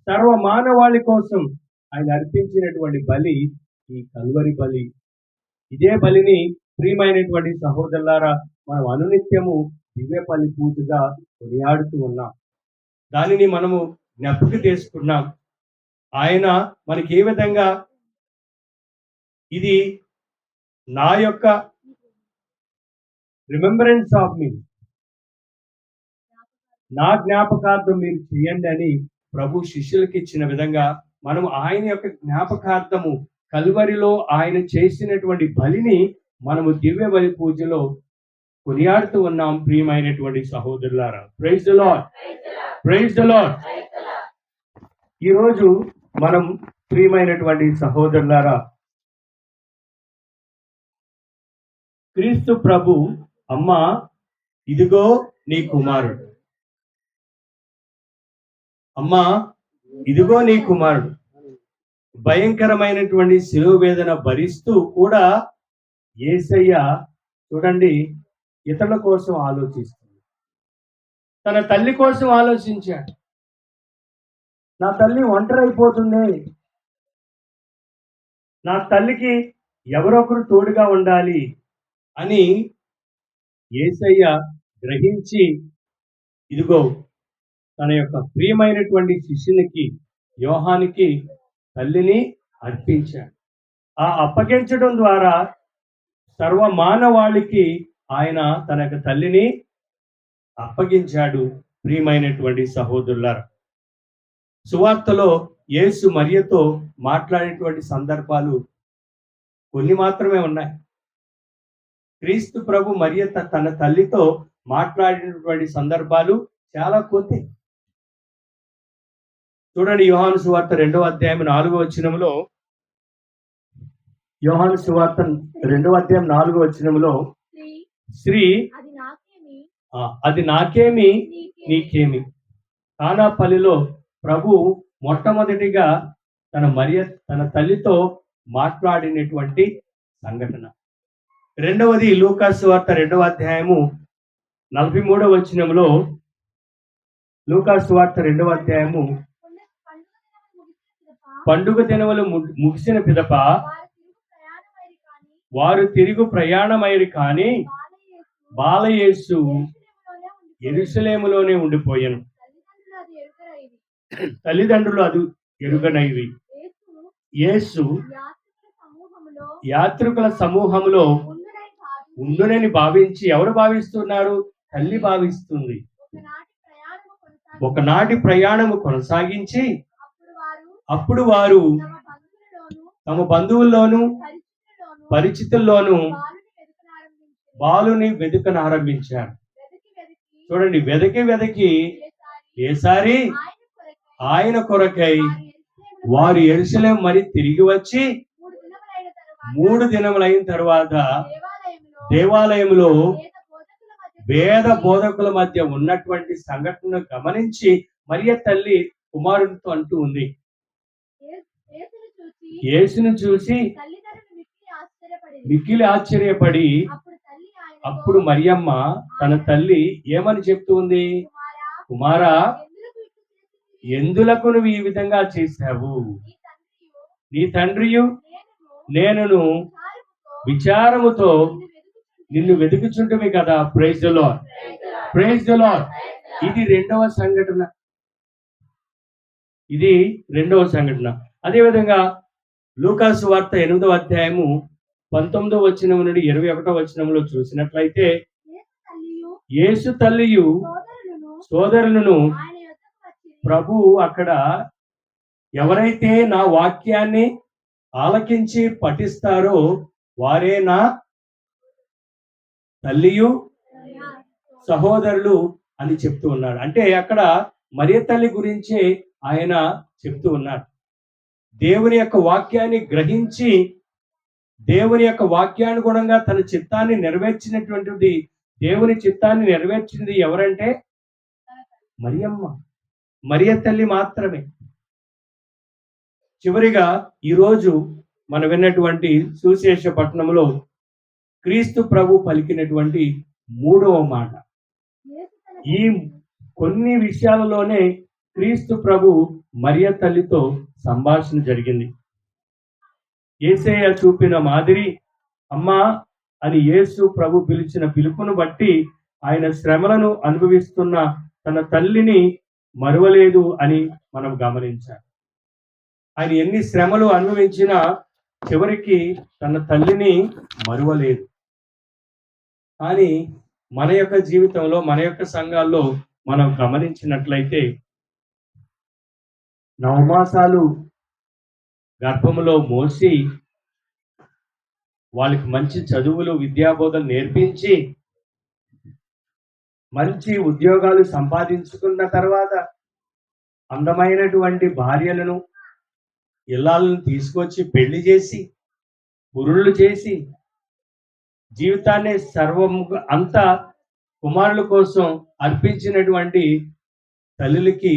సర్వ మానవాళి కోసం ఆయన అర్పించినటువంటి బలి ఈ కల్వరి బలి. ఇదే బలిని ప్రియమైనటువంటి సహోదరులారా, మనం అనునిత్యము దివ్యపల్లి పూజగా కొనియాడుతూ ఉన్నాం. దానిని మనము జ్ఞాపకం చేసుకున్నాం. ఆయన మనకి ఏ విధంగా, ఇది నా యొక్క రిమెంబరెన్స్ ఆఫ్ మీ, నా జ్ఞాపకార్థం మీరు చేయండి అని ప్రభు శిష్యులకి ఇచ్చిన విధంగా మనం ఆయన యొక్క జ్ఞాపకార్థము కల్వరిలో ఆయన చేసినటువంటి బలిని మనము దివ్య బలి పూజలో కొనియాడుతూ ఉన్నాం. ప్రియమైనటువంటి సహోదరులారా, praise the Lord, praise the Lord. ఈరోజు మనం ప్రియమైనటువంటి సహోదరులారా, క్రీస్తు ప్రభు, అమ్మా ఇదిగో నీ కుమారుడు, అమ్మా ఇదిగో నీ కుమారుడు, భయంకరమైనటువంటి శిలువ వేదన భరిస్తూ కూడా యేసయ్య చూడండి ఇతరుల కోసం ఆలోచిస్తుంది. తన తల్లి కోసం ఆలోచించాడు. నా తల్లి ఒంటరైపోతుంది, నా తల్లికి ఎవరొకరు తోడుగా ఉండాలి అని యేసయ్య గ్రహించి, ఇదిగో తన యొక్క ప్రియమైనటువంటి శిష్యునికి, యోహానికి తల్లిని అర్పించాడు. ఆ అప్పగించడం ద్వారా సర్వ మానవాళికి ఆయన తన యొక్క తల్లిని అప్పగించాడు. ప్రియమైనటువంటి సహోదరులారా, సువార్తలో యేసు మరియతో మాట్లాడేటువంటి సందర్భాలు కొన్ని మాత్రమే ఉన్నాయి. క్రీస్తు ప్రభు మరియ తన తల్లితో మాట్లాడినటువంటి సందర్భాలు చాలా కొద్ది. చూడండి, యోహాను సువార్త 2వ అధ్యాయం 4వ వచనంలో, యోహాను సువార్త 2వ అధ్యాయం 4వ వచనంలో, స్త్రీ అది నాకేమి నీకేమి. కానాపల్లిలో ప్రభు మొట్టమొదటిగా తన తల్లితో మాట్లాడినటువంటి సంఘటన. రెండవది లూకాసు వార్త 2వ అధ్యాయము 43వ వచనంలో, లూకాసు వార్త 2వ అధ్యాయము, పండుగ దినములు ముగిసిన పిదప వారు తిరుగు ప్రయాణమైరి కాని బాలయేసు యెరూషలేములోనే ఉండిపోయాను. తల్లిదండ్రులు అది ఎరుగనైవి. యేసు యాత్రికుల సమూహంలో ఉండునని భావించి, ఎవరు భావిస్తున్నారు? తల్లి భావిస్తుంది. ఒకనాటి ప్రయాణము కొనసాగించి అప్పుడు వారు తమ బంధువుల్లోనూ పరిచితుల్లోనూ బాలుని వెతుకనారంభించారు. చూడండి, వెదకి ఏసారి ఆయన కొరకై వారు యెరూషలేము మరి తిరిగి వచ్చి 3 దినములైన తర్వాత దేవాలయంలో వేద బోధకుల మధ్య ఉన్నటువంటి సంఘటనను గమనించి మరియ తల్లి కుమారుడితో అంటూ ఉంది, యేసును చూసి మిక్కిలి ఆశ్చర్యపడి, అప్పుడు మరియమ్మ తన తల్లి ఏమని చెప్తూ ఉంది? కుమారా, ఎందులకు నువ్వు ఈ విధంగా చేశావు? నీ తండ్రియు నేనును విచారముతో నిన్ను వెతుకుచుంటమే కదా. Praise the Lord, praise the Lord. ఇది రెండవ సంఘటన. అదేవిధంగా లూకాసు వార్త 8వ అధ్యాయము 19వ వచనం నుండి 21వ వచనంలో చూసినట్లయితే, యేసు తల్లియు సోదరులను ప్రభు అక్కడ ఎవరైతే నా వాక్యాన్ని ఆలకించి పఠిస్తారో వారే నా తల్లియు సహోదరులు అని చెప్తూ ఉన్నాడు. అంటే అక్కడ మరియ తల్లి గురించి ఆయన చెప్తూ ఉన్నాడు. దేవుని యొక్క వాక్యాన్ని గ్రహించి దేవుని యొక్క వాక్యానుగుణంగా తన చిత్తాన్ని నెరవేర్చినటువంటిది, దేవుని చిత్తాన్ని నెరవేర్చింది ఎవరంటే మరియమ్మ, మరియ తల్లి మాత్రమే. చివరిగా ఈరోజు మనం విన్నటువంటి సువిశేష పట్టణంలో క్రీస్తు ప్రభు పలికినటువంటి 3వ మాట. ఈ కొన్ని విషయాలలోనే క్రీస్తు ప్రభు మరియ తల్లితో సంభాషణ జరిగింది. యేసయ్య చూపిన మాదిరి అమ్మా అని యేసు ప్రభు పిలిచిన పిలుపును బట్టి ఆయన శ్రమలను అనుభవిస్తున్న తన తల్లిని మరువలేదు అని మనం గమనించాలి. ఆయన ఎన్ని శ్రమలు అనుభవించినా చివరికి తన తల్లిని మరువలేదు. కానీ మన యొక్క జీవితంలో, మన యొక్క సంఘాల్లో మనం గమనించినట్లయితే 9 మాసాలు గర్భములో మోసి వాళ్ళకి మంచి చదువులు, విద్యాబోధన నేర్పించి మంచి ఉద్యోగాలు సంపాదించుకున్న తర్వాత అందమైనటువంటి భార్యలను, ఇల్లాలను తీసుకొచ్చి పెళ్లి చేసి పురుళ్ళు చేసి జీవితాన్ని సర్వము అంతా కుమారుల కోసం అర్పించినటువంటి తల్లులకి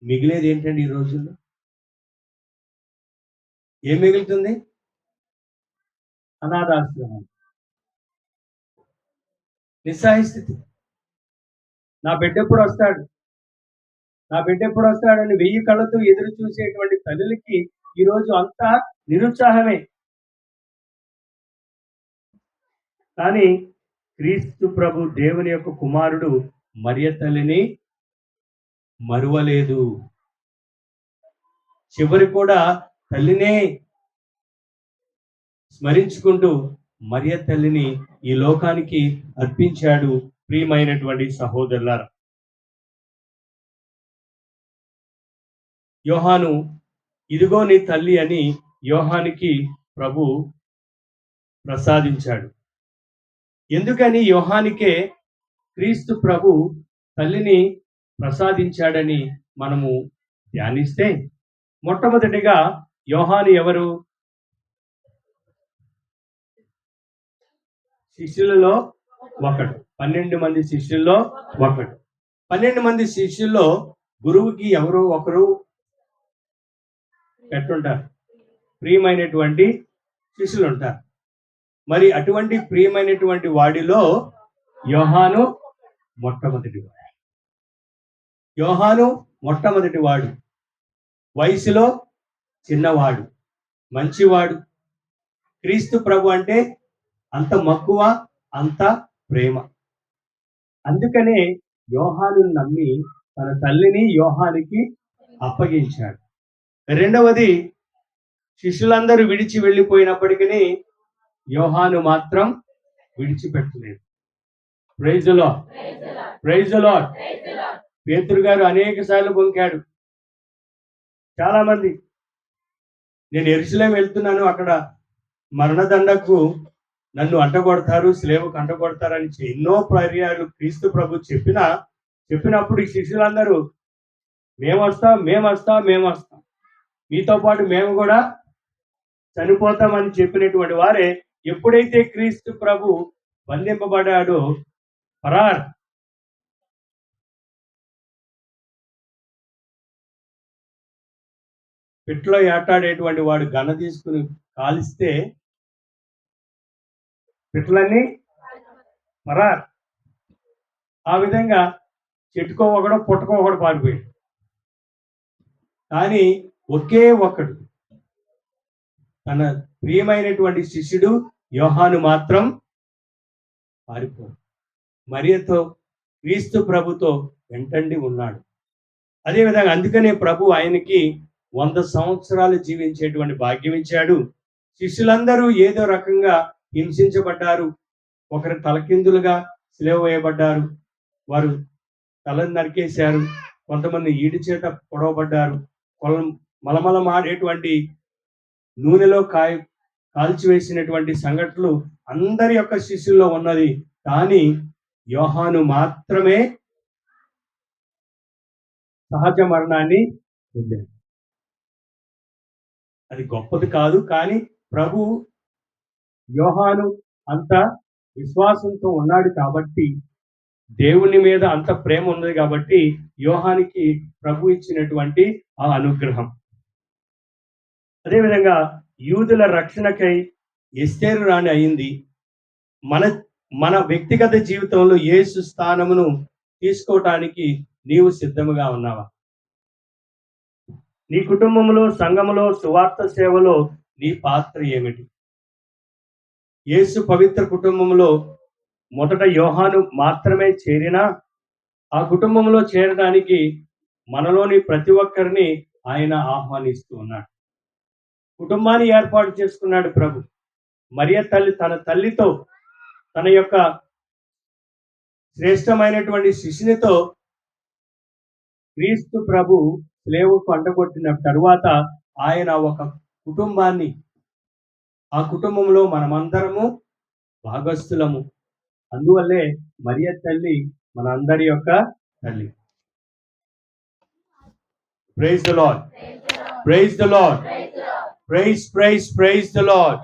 మిగిలేది ఏంటండి? ఈ రోజుల్లో ఏం మిగులుతుంది? అనాథాశ్రమం, నిస్సహాయ స్థితి. నా బిడ్డ ఎప్పుడు వస్తాడు అని 1000 కళ్ళతో ఎదురు చూసేటువంటి తల్లులకి ఈరోజు అంతా నిరుత్సాహమే. కానీ క్రీస్తు ప్రభు దేవుని యొక్క కుమారుడు మరియ తల్లిని మరువలేదు. చివరి కూడా తల్లినే స్మరించుకుంటూ మరియ తల్లిని ఈ లోకానికి అర్పించాడు. ప్రియమైనటువంటి సహోదరులారా, యోహాను ఇదిగో నీ తల్లి అని యోహానికి ప్రభు ప్రసాదించాడు. ఎందుకని యోహానికే క్రీస్తు ప్రభు తల్లిని ప్రసాదించాడని మనము ధ్యానిస్తే, మొట్టమొదటిగా యోహాను ఎవరు? శిష్యులలో ఒకడు. 12 మంది శిష్యుల్లో ఒకడు. 12 మంది శిష్యుల్లో గురువుకి ఎవరో ఒకరు ఎట్లుంటారు? ప్రియమైనటువంటి శిష్యులు ఉంటారు. మరి అటువంటి ప్రియమైనటువంటి వాడిలో యోహాను మొట్టమొదటివాడు. యోహాను మొట్టమొదటివాడు, వయసులో చిన్నవాడు, మంచివాడు. క్రీస్తు ప్రభు అంటే అంత మక్కువ, అంత ప్రేమ. అందుకనే యోహాను నమ్మి తన తల్లిని యోహానికి అప్పగించాడు. రెండవది, శిష్యులందరూ విడిచి వెళ్ళిపోయినప్పటికీ యోహాను మాత్రం విడిచిపెట్టలేదు. Praise the Lord, praise the Lord. పేతురు గారు అనేక సార్లు బొంకాడు. చాలా మంది, నేను యెరూషలేం వెళ్తున్నాను, అక్కడ మరణదండకు నన్ను అంటగొడతారు, స్లేవకు అంటగొడతారని ఎన్నో పర్యాలు క్రీస్తు ప్రభు చెప్పినప్పుడు ఈ శిష్యులందరూ మేమొస్తాం, మీతో పాటు మేము కూడా చనిపోతామని చెప్పినటువంటి వారే ఎప్పుడైతే క్రీస్తు ప్రభు బంధింపబడ్డాడో ఫరార్, పెట్లో ఏటాడేటువంటి వాడు గన తీసుకుని కాలిస్తే పెట్లన్నీ ఫరార్. ఆ విధంగా చెట్టుకో ఒకడో పుట్టకో ఒకడు పారిపోయాడు. కానీ ఒకే ఒక్కడు, తన ప్రియమైనటువంటి శిష్యుడు యోహాను మాత్రం పారిపోడు. మరియతో, క్రీస్తు ప్రభుతో వెంటండి ఉన్నాడు. అదేవిధంగా అందుకనే ప్రభు ఆయనకి 100 సంవత్సరాలు జీవించేటువంటి భాగ్యం ఇచ్చాడు. శిష్యులందరూ ఏదో రకంగా హింసించబడ్డారు. ఒకరు తలకిందులుగా సిలువ వేయబడ్డారు, వారు తలను నరికేశారు. కొంతమంది ఈడి చేత పొడవబడ్డారు. మలమలమాడేటువంటి నూనెలో కాల్చివేసినటువంటి సంఘటనలు అందరి యొక్క శిష్యుల్లో ఉన్నది. కానీ యోహాను మాత్రమే సహజ మరణాన్ని పొందాడు. అది గొప్పది కాదు, కానీ ప్రభు యోహాను అంత విశ్వాసంతో ఉన్నాడు కాబట్టి, దేవుని మీద అంత ప్రేమ ఉన్నది కాబట్టి యోహానికి ప్రభు ఇచ్చినటువంటి ఆ అనుగ్రహం. అదేవిధంగా యూదుల రక్షణకై ఎస్తేరు రాణి అయింది. మన వ్యక్తిగత జీవితంలో యేసు స్థానమును తీసుకోవటానికి నీవు సిద్ధముగా ఉన్నావా? నీ కుటుంబంలో, సంఘములో, సువార్త సేవలో నీ పాత్ర ఏమిటి? యేసు పవిత్ర కుటుంబంలో మొదట యోహాను మాత్రమే చేరినా, ఆ కుటుంబంలో చేరడానికి మనలోని ప్రతి ఒక్కరిని ఆయన ఆహ్వానిస్తూ ఉన్నాడు. కుటుంబాన్ని ఏర్పాటు చేసుకున్నాడు ప్రభు. మరియ తల్లి తన తల్లితో, తన యొక్క శ్రేష్టమైనటువంటి శిష్యునితో క్రీస్తు ప్రభు స్లేవకు అంటగొట్టిన తరువాత ఆయన ఒక కుటుంబాన్ని, ఆ కుటుంబంలో మనమందరము భాగస్థులము. అందువల్లే మరియ తల్లి మన అందరి యొక్క తల్లి. Praise the Lord, praise the Lord, praise the Lord.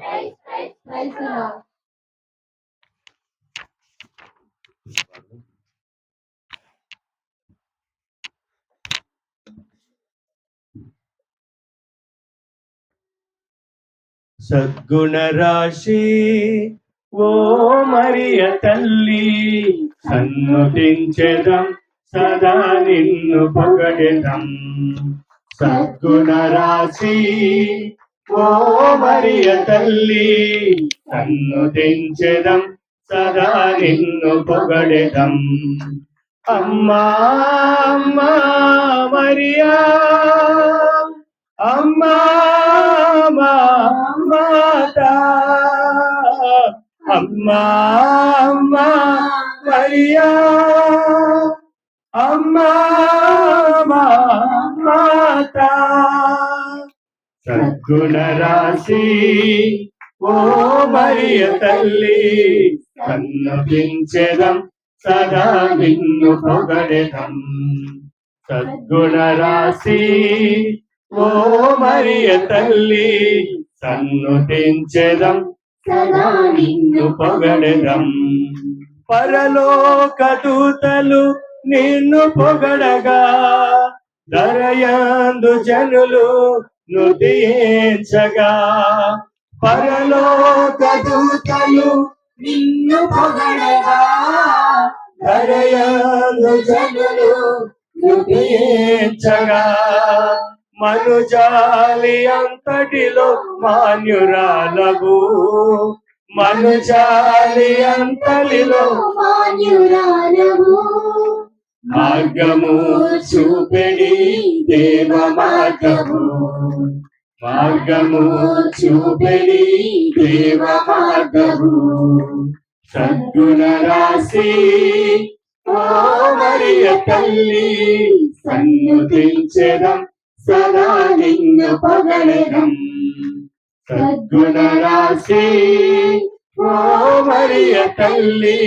సద్గుణ రాశి ఓ మరియ తల్లి, సన్నుతించెదం సదా నిన్ను పొగడెదం. సద్గుణ రాశి ఓ మరియ తల్లి, సన్నుతించెదం సదా నిన్ను పొగడెదం. అమ్మా అమ్మా మరియా, అమ్మా మాతా, అమ్మా అమ్మా మరియా, అమ్మా మా మాత, సద్గుణ రాశి ఓ మరియ తల్లి, సన్నతించెదం సదా నిన్ను పొగడెదం. సద్గుణ రాశి ఓ మరియ తల్లి, సన్నుతించెదం సదా నిన్ను పొగడెదం. పరలోక దూతలు నిన్ను పొగడగా, దరయందు జనులు నుతించగా. పరలోక దూతలు నిన్ను పొగడగా దరయందు జనులు నుతించగా. మనుజాలి అంతటిలో మాన్యురాలవు, మనుజాలి అంతటిలో మాన్యురాలవు. మార్గము చూపెడి దేవ మార్గము, మార్గము చూపెడి దేవ మార్గము. సద్గుణ రాశి ఓ మరియ తల్లి, సన్నుతించెదం సదా నిన్ను పొగడెదం. సద్గుణ రాశి ఓ మరియ తల్లి,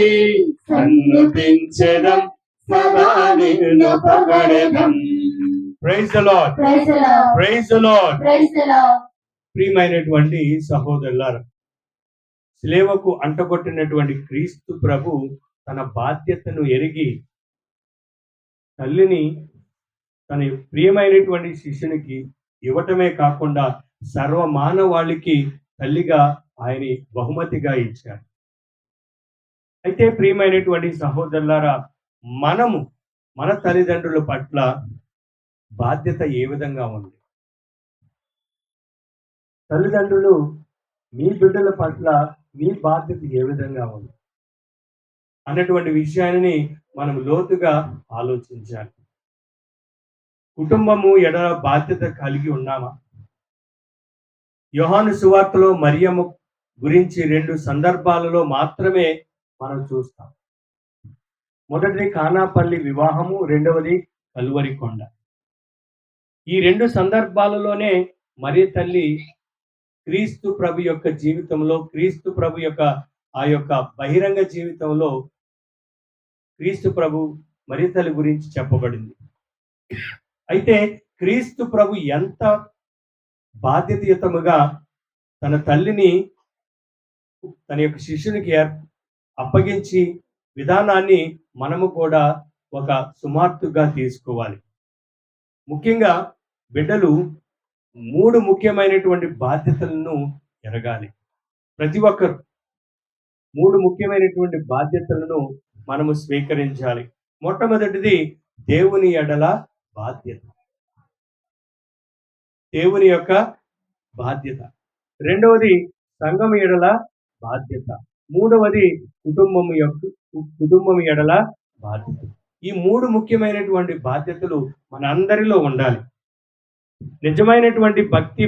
సన్నుతించెదం సదా నిన్ను పొగడెదం. Praise the Lord, Praise the Lord. Praise the Lord. Praise the Lord. ప్రియమైనటువంటి సహోదరులారా, శిలువకు అంటగొట్టినటువంటి క్రీస్తు ప్రభు తన బాధ్యతను ఎరిగి తల్లిని తన ప్రియమైనటువంటి శిష్యునికి ఇవ్వటమే కాకుండా సర్వమానవాళికి తల్లిగా ఆయన బహుమతిగా ఇచ్చారు. అయితే ప్రియమైనటువంటి సహోదరులారా, మనము మన తల్లిదండ్రుల పట్ల బాధ్యత ఏ విధంగా ఉంది? తల్లిదండ్రులు మీ బిడ్డల పట్ల మీ బాధ్యత ఏ విధంగా ఉంది అన్నటువంటి విషయాన్ని మనం లోతుగా ఆలోచించాలి. కుటుంబము ఎడల బాధ్యత కలిగి ఉన్నామా? యోహాను సువార్తలో మరియమ్మ గురించి 2 సందర్భాలలో మాత్రమే మనం చూస్తాం. మొదటిది కానాపల్లి వివాహము, రెండవది కలువరి కొండ. ఈ 2 సందర్భాలలోనే మరియ తల్లి క్రీస్తు ప్రభు యొక్క జీవితంలో, క్రీస్తు ప్రభు యొక్క ఆ యొక్క బహిరంగ జీవితంలో క్రీస్తు ప్రభు మరియ తల్లి గురించి చెప్పబడింది. అయితే క్రీస్తు ప్రభు ఎంత బాధ్యతయుతముగా తన తల్లిని తన యొక్క శిష్యునికి అప్పగించి విధానాన్ని మనము కూడా ఒక సుమార్తుగా తీసుకోవాలి. ముఖ్యంగా బిడ్డలు 3 ముఖ్యమైనటువంటి బాధ్యతలను ఎరగాలి. ప్రతి ఒక్కరు 3 ముఖ్యమైనటువంటి బాధ్యతలను మనము స్వీకరించాలి. మొట్టమొదటిది దేవుని ఎడల బాధ్యత, దేవుని యొక్క బాధ్యత. రెండవది సంఘం ఎడల బాధ్యత. మూడవది కుటుంబం ఎడల బాధ్యత. ఈ 3 ముఖ్యమైనటువంటి బాధ్యతలు మన అందరిలో ఉండాలి. నిజమైనటువంటి భక్తి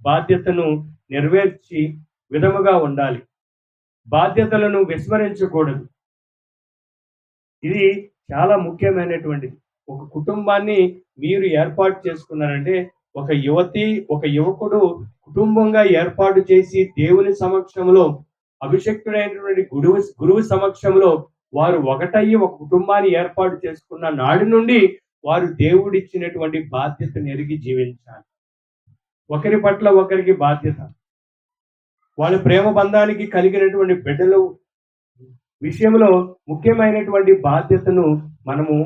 బాధ్యతను నెరవేర్చి విధముగా ఉండాలి. బాధ్యతలను విస్మరించకూడదు. ఇది చాలా ముఖ్యమైనటువంటిది. ఒక కుటుంబాన్ని మీరు ఏర్పాటు చేసుకున్నారంటే, ఒక యువతి ఒక యువకుడు కుటుంబంగా ఏర్పాటు చేసి దేవుని సమక్షంలో, అభిషక్తుడైనటువంటి గురువు సమక్షంలో వారు ఒకటయ్యి ఒక కుటుంబాన్ని ఏర్పాటు చేసుకున్న నాటి నుండి వారు దేవుడిచ్చినటువంటి బాధ్యతను ఎరిగి జీవించాలి. ఒకరి పట్ల ఒకరికి బాధ్యత, వాళ్ళ ప్రేమ బంధానికి కలిగినటువంటి బిడ్డల విషయంలో ముఖ్యమైనటువంటి బాధ్యతను మనము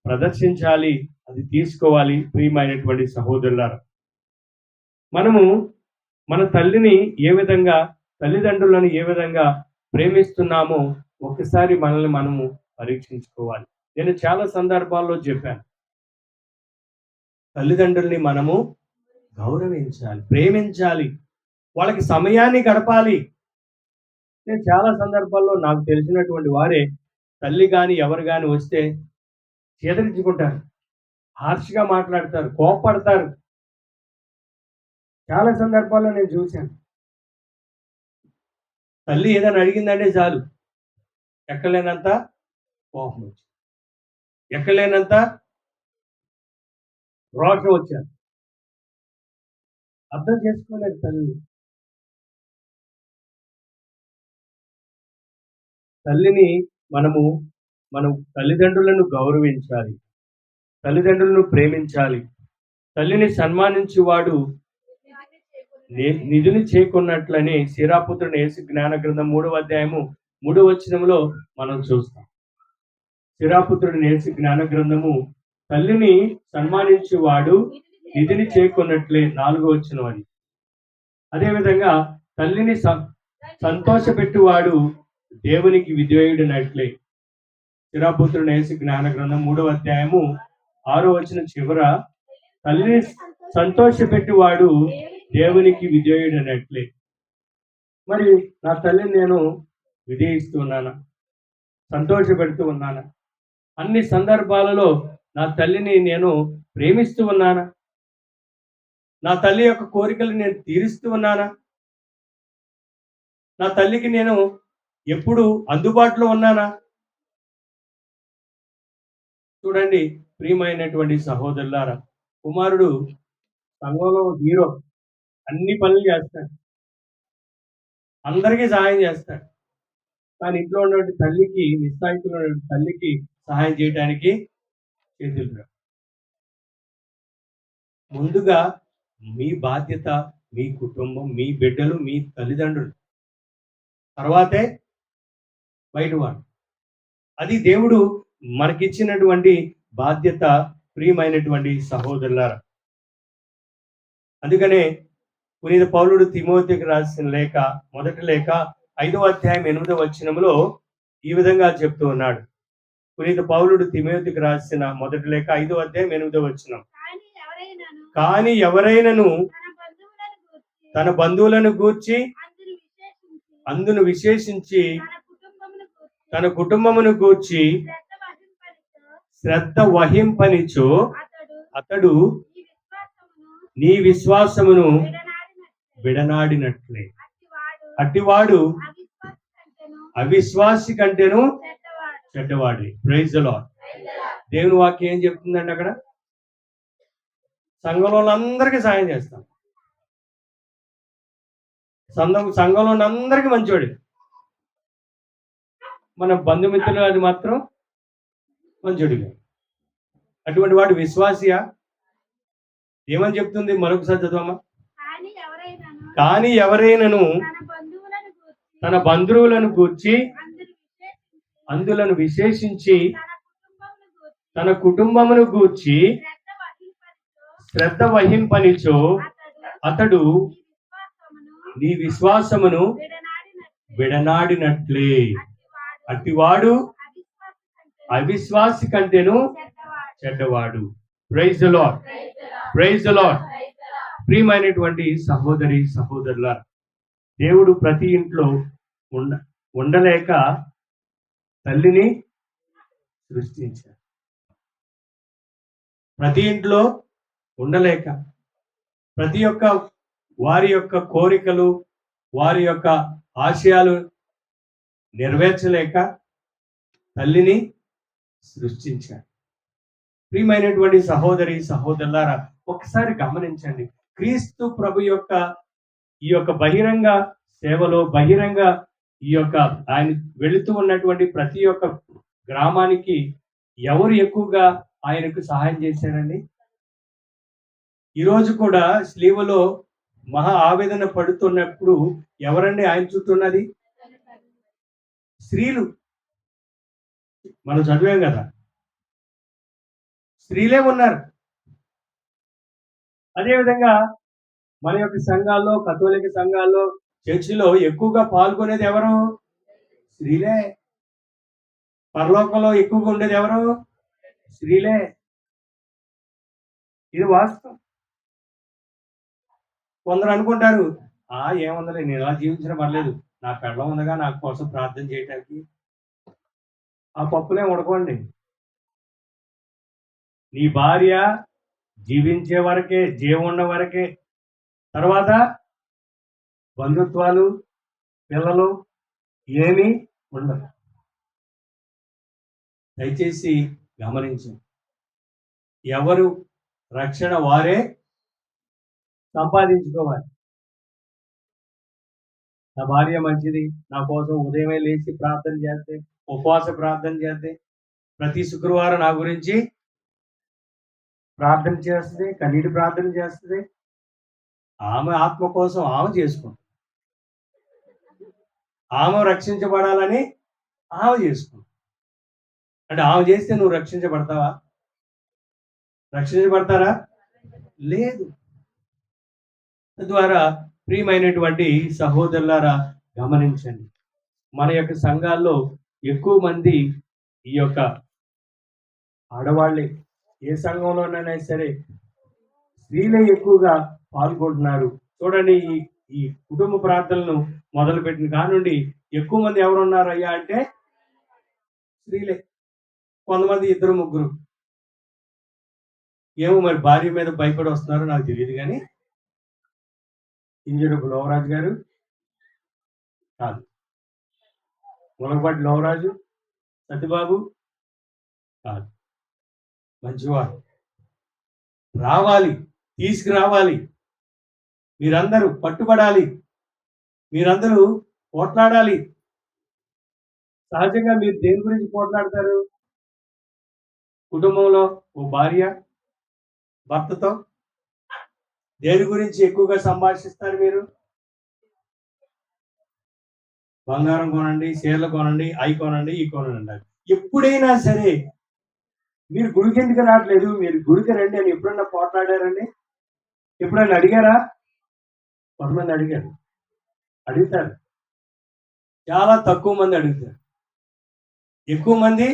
ప్రదర్శించాలి, అది తీసుకోవాలి. ప్రియమైనటువంటి సహోదరులారా, మనము మన తల్లిని ఏ విధంగా, తల్లిదండ్రులను ఏ విధంగా ప్రేమిస్తున్నామో ఒకసారి మనల్ని మనము పరీక్షించుకోవాలి. నేను చాలా సందర్భాల్లో చెప్పాను, తల్లిదండ్రుల్ని మనము గౌరవించాలి, ప్రేమించాలి, వాళ్ళకి సమయాన్ని గడపాలి. నేను చాలా సందర్భాల్లో నాకు తెలిసినటువంటి వారే తల్లి కానీ ఎవరు కానీ వస్తే చేదరించుకుంటారు, హార్ష్గా మాట్లాడతారు, కోపడతారు. చాలా సందర్భాల్లో నేను చూశాను. తల్లి ఏదైనా అడిగిందంటే చాలు ఎక్కలేనంత కోపం వచ్చింది, ఎక్కలేనంత రోషం వచ్చారు. అర్థం చేసుకోలేదు తల్లి. తల్లిని మనం తల్లిదండ్రులను గౌరవించాలి, తల్లిదండ్రులను ప్రేమించాలి. తల్లిని సన్మానించువాడు నిధిని చేకున్నట్లని శిరాపుత్రుని యేసు జ్ఞాన గ్రంథం 3వ అధ్యాయము 3వ వచనంలో మనం చూస్తాం. శిరాపుత్రుని యేసు జ్ఞాన గ్రంథము తల్లిని సన్మానించువాడు నిధిని చేకున్నట్లే 4వ వచనం అది. అదేవిధంగా తల్లిని సంతోషపెట్టువాడు దేవునికి విధేయుడినట్లే. శిరాపుత్రుని యేసు జ్ఞాన గ్రంథం 3వ అధ్యాయము 6వ వచనం చివర తల్లిని సంతోషపెట్టువాడు దేవునికి విధేయుడనట్లే. మరి నా తల్లిని నేను విధేయిస్తూ ఉన్నానా, సంతోషపెడుతూ ఉన్నానా? అన్ని సందర్భాలలో నా తల్లిని నేను ప్రేమిస్తూ ఉన్నానా? నా తల్లి యొక్క కోరికలు నేను తీరుస్తూ ఉన్నానా? నా తల్లికి నేను ఎప్పుడు అందుబాటులో ఉన్నానా? చూడండి ప్రియమైనటువంటి సహోదరులారా, కుమారుడు సంఘంలో హీరో, అన్ని పనులు చేస్తాడు, అందరికీ సహాయం చేస్తాడు. కానీ ఇంట్లో ఉన్నటువంటి తల్లికి, నిస్సాయితులు ఉన్నటువంటి తల్లికి సహాయం చేయడానికి చేతులు రావు. ముందుగా మీ బాధ్యత మీ కుటుంబం, మీ బిడ్డలు, మీ తల్లిదండ్రులు, తర్వాతే బయటవాడు. అది దేవుడు మనకిచ్చినటువంటి బాధ్యత ప్రియమైనటువంటి సహోదరులారా. అందుకనే పునీత పౌలుడు తిమోతికి రాసిన లేఖ, మొదటి లేఖ 5వ అధ్యాయం 8వ వచనంలో ఈ విధంగా చెప్తూ ఉన్నాడు. పునీత పౌలుడు తిమోతికి రాసిన మొదటి లేఖ 5వ అధ్యాయం 8వ వచనం. కానీ ఎవరైనను తన బంధువులను గూర్చి అందును విశేషించి తన కుటుంబమును గూర్చి శ్రద్ధ వహింపనిచో అతడు నీ విశ్వాసమును విడనాడినట్లే. అట్టివాడు అవిశ్వాసి కంటేను చెడ్డవాడి. Praise the Lord. దేవుని వాక్యం ఏం చెప్తుందండి అక్కడ? సంఘంలో అందరికీ సాయం చేస్తాం, సంఘంలో అందరికీ మంచివాడు. మన బంధుమిత్రులు అది మాత్రం మంచివాడిగా. అటువంటి వాడు విశ్వాసియా? ఏమని చెప్తుంది? మరొకసారి చదవమ్మా. కానీ ఎవరైనను తన బంధువులను గూర్చి అందులను విశేషించి తన కుటుంబమును గూర్చి శ్రద్ధ వహింపనిచో అతడు నీ విశ్వాసమును విడనాడినట్లే. అట్టివాడు అవిశ్వాసి కంటేను చెడ్డవాడు. Praise the Lord. Praise the Lord. ప్రియమైనటువంటి సహోదరి సహోదరుల, దేవుడు ప్రతి ఇంట్లో ఉండలేక తల్లిని సృష్టించారు. ప్రతి ఇంట్లో ఉండలేక ప్రతి ఒక్క వారి యొక్క కోరికలు, వారి యొక్క ఆశయాలు నెరవేర్చలేక తల్లిని సృష్టించారు. ప్రియమైనటువంటి సహోదరి సహోదరులారా, ఒకసారి గమనించండి. క్రీస్తు ప్రభు యొక్క ఈ యొక్క బహిరంగ సేవలో, బహిరంగ ఈ యొక్క ఆయన వెళుతూ ఉన్నటువంటి ప్రతి ఒక్క గ్రామానికి ఎవరు ఎక్కువగా ఆయనకు సహాయం చేశారండి? ఈరోజు కూడా స్లీవలో మహా ఆవేదన పడుతున్నప్పుడు ఎవరండి ఆయన చుట్టూ ఉన్నది? స్త్రీలు. మనం చదివాం కదా, స్త్రీలే ఉన్నారు. అదేవిధంగా మన యొక్క సంఘాల్లో, కథోలిక సంఘాల్లో, చర్చిలో ఎక్కువగా పాల్గొనేది ఎవరు? స్త్రీలే. పరలోకంలో ఎక్కువగా ఉండేది ఎవరు? స్త్రీలే. ఇది వాస్తవం. కొందరు అనుకుంటారు, ఏముందలే, నేను ఎలా జీవించిన పర్లేదు, నా పెళ్ళం ఉందగా నా కోసం ప్రార్థన చేయటానికి. ఆ పప్పులే ఉడకండి. నీ భార్య జీవించే వరకే, జీవం ఉన్న వరకే. తర్వాత బంధుత్వాలు, పిల్లలు, ఏమీ ఉండదు. దయచేసి గమనించండి. ఎవరు రక్షణ వారే సంపాదించుకోవాలి. నా భార్య మంచిది, నా కోసం ఉదయమే లేచి ప్రార్థన చేస్తే, ఉపవాస ప్రార్థన చేస్తే, ప్రతి శుక్రవారం నా గురించి ప్రార్థన చేస్తుంది, కన్నీటి ప్రార్థన చేస్తుంది. ఆమె ఆత్మ కోసం ఆమె చేసుకుంటుంది. ఆమె రక్షించబడాలని ఆమె చేసుకుంటుంది. అంటే ఆమె చేస్తే నువ్వు రక్షించబడతావా? రక్షించబడతారా? లేదు. తద్వారా ప్రియమైనటువంటి సహోదరులారా గమనించండి, మన యొక్క సంఘాల్లో ఎక్కువ మంది ఈ యొక్క ఆడవాళ్ళే, ఏ సంఘంలోనైనా సరే స్త్రీలే ఎక్కువగా పాల్గొంటున్నారు. చూడండి, ఈ కుటుంబ ప్రార్థనలను మొదలుపెట్టిన కానుండి ఎక్కువ మంది ఎవరున్నారు అయ్యా అంటే స్త్రీలే. కొంతమంది ఇద్దరు ముగ్గురు, ఏమో మరి భార్య మీద భయపడి వస్తున్నారో నాకు తెలియదు, కానీ ఇంజనీర్ లోవరాజు గారు కాదు, ములగపాటి లోవరాజు, సత్యబాబు కాదు, మంచివారు రావాలి, తీసుకురావాలి. మీరందరూ పట్టుబడాలి, మీరందరూ పోట్లాడాలి. సహజంగా మీరు దేని గురించి పోట్లాడతారు? కుటుంబంలో ఓ భార్య భర్తతో దేని గురించి ఎక్కువగా సంభాషిస్తారు? మీరు బంగారం కొనండి, చీరలు కొనండి, అవి కొనండి, ఈ కొనండి అంటారు. ఎప్పుడైనా సరే మీరు గుడికి ఎందుకు రావట్లేదు, మీరు గుడికి రండి అని ఎప్పుడన్నా పోట్లాడారండి? ఎప్పుడైనా అడిగారా? కొంతమంది అడుగుతారు, చాలా తక్కువ మంది అడుగుతారు. ఎక్కువ మంది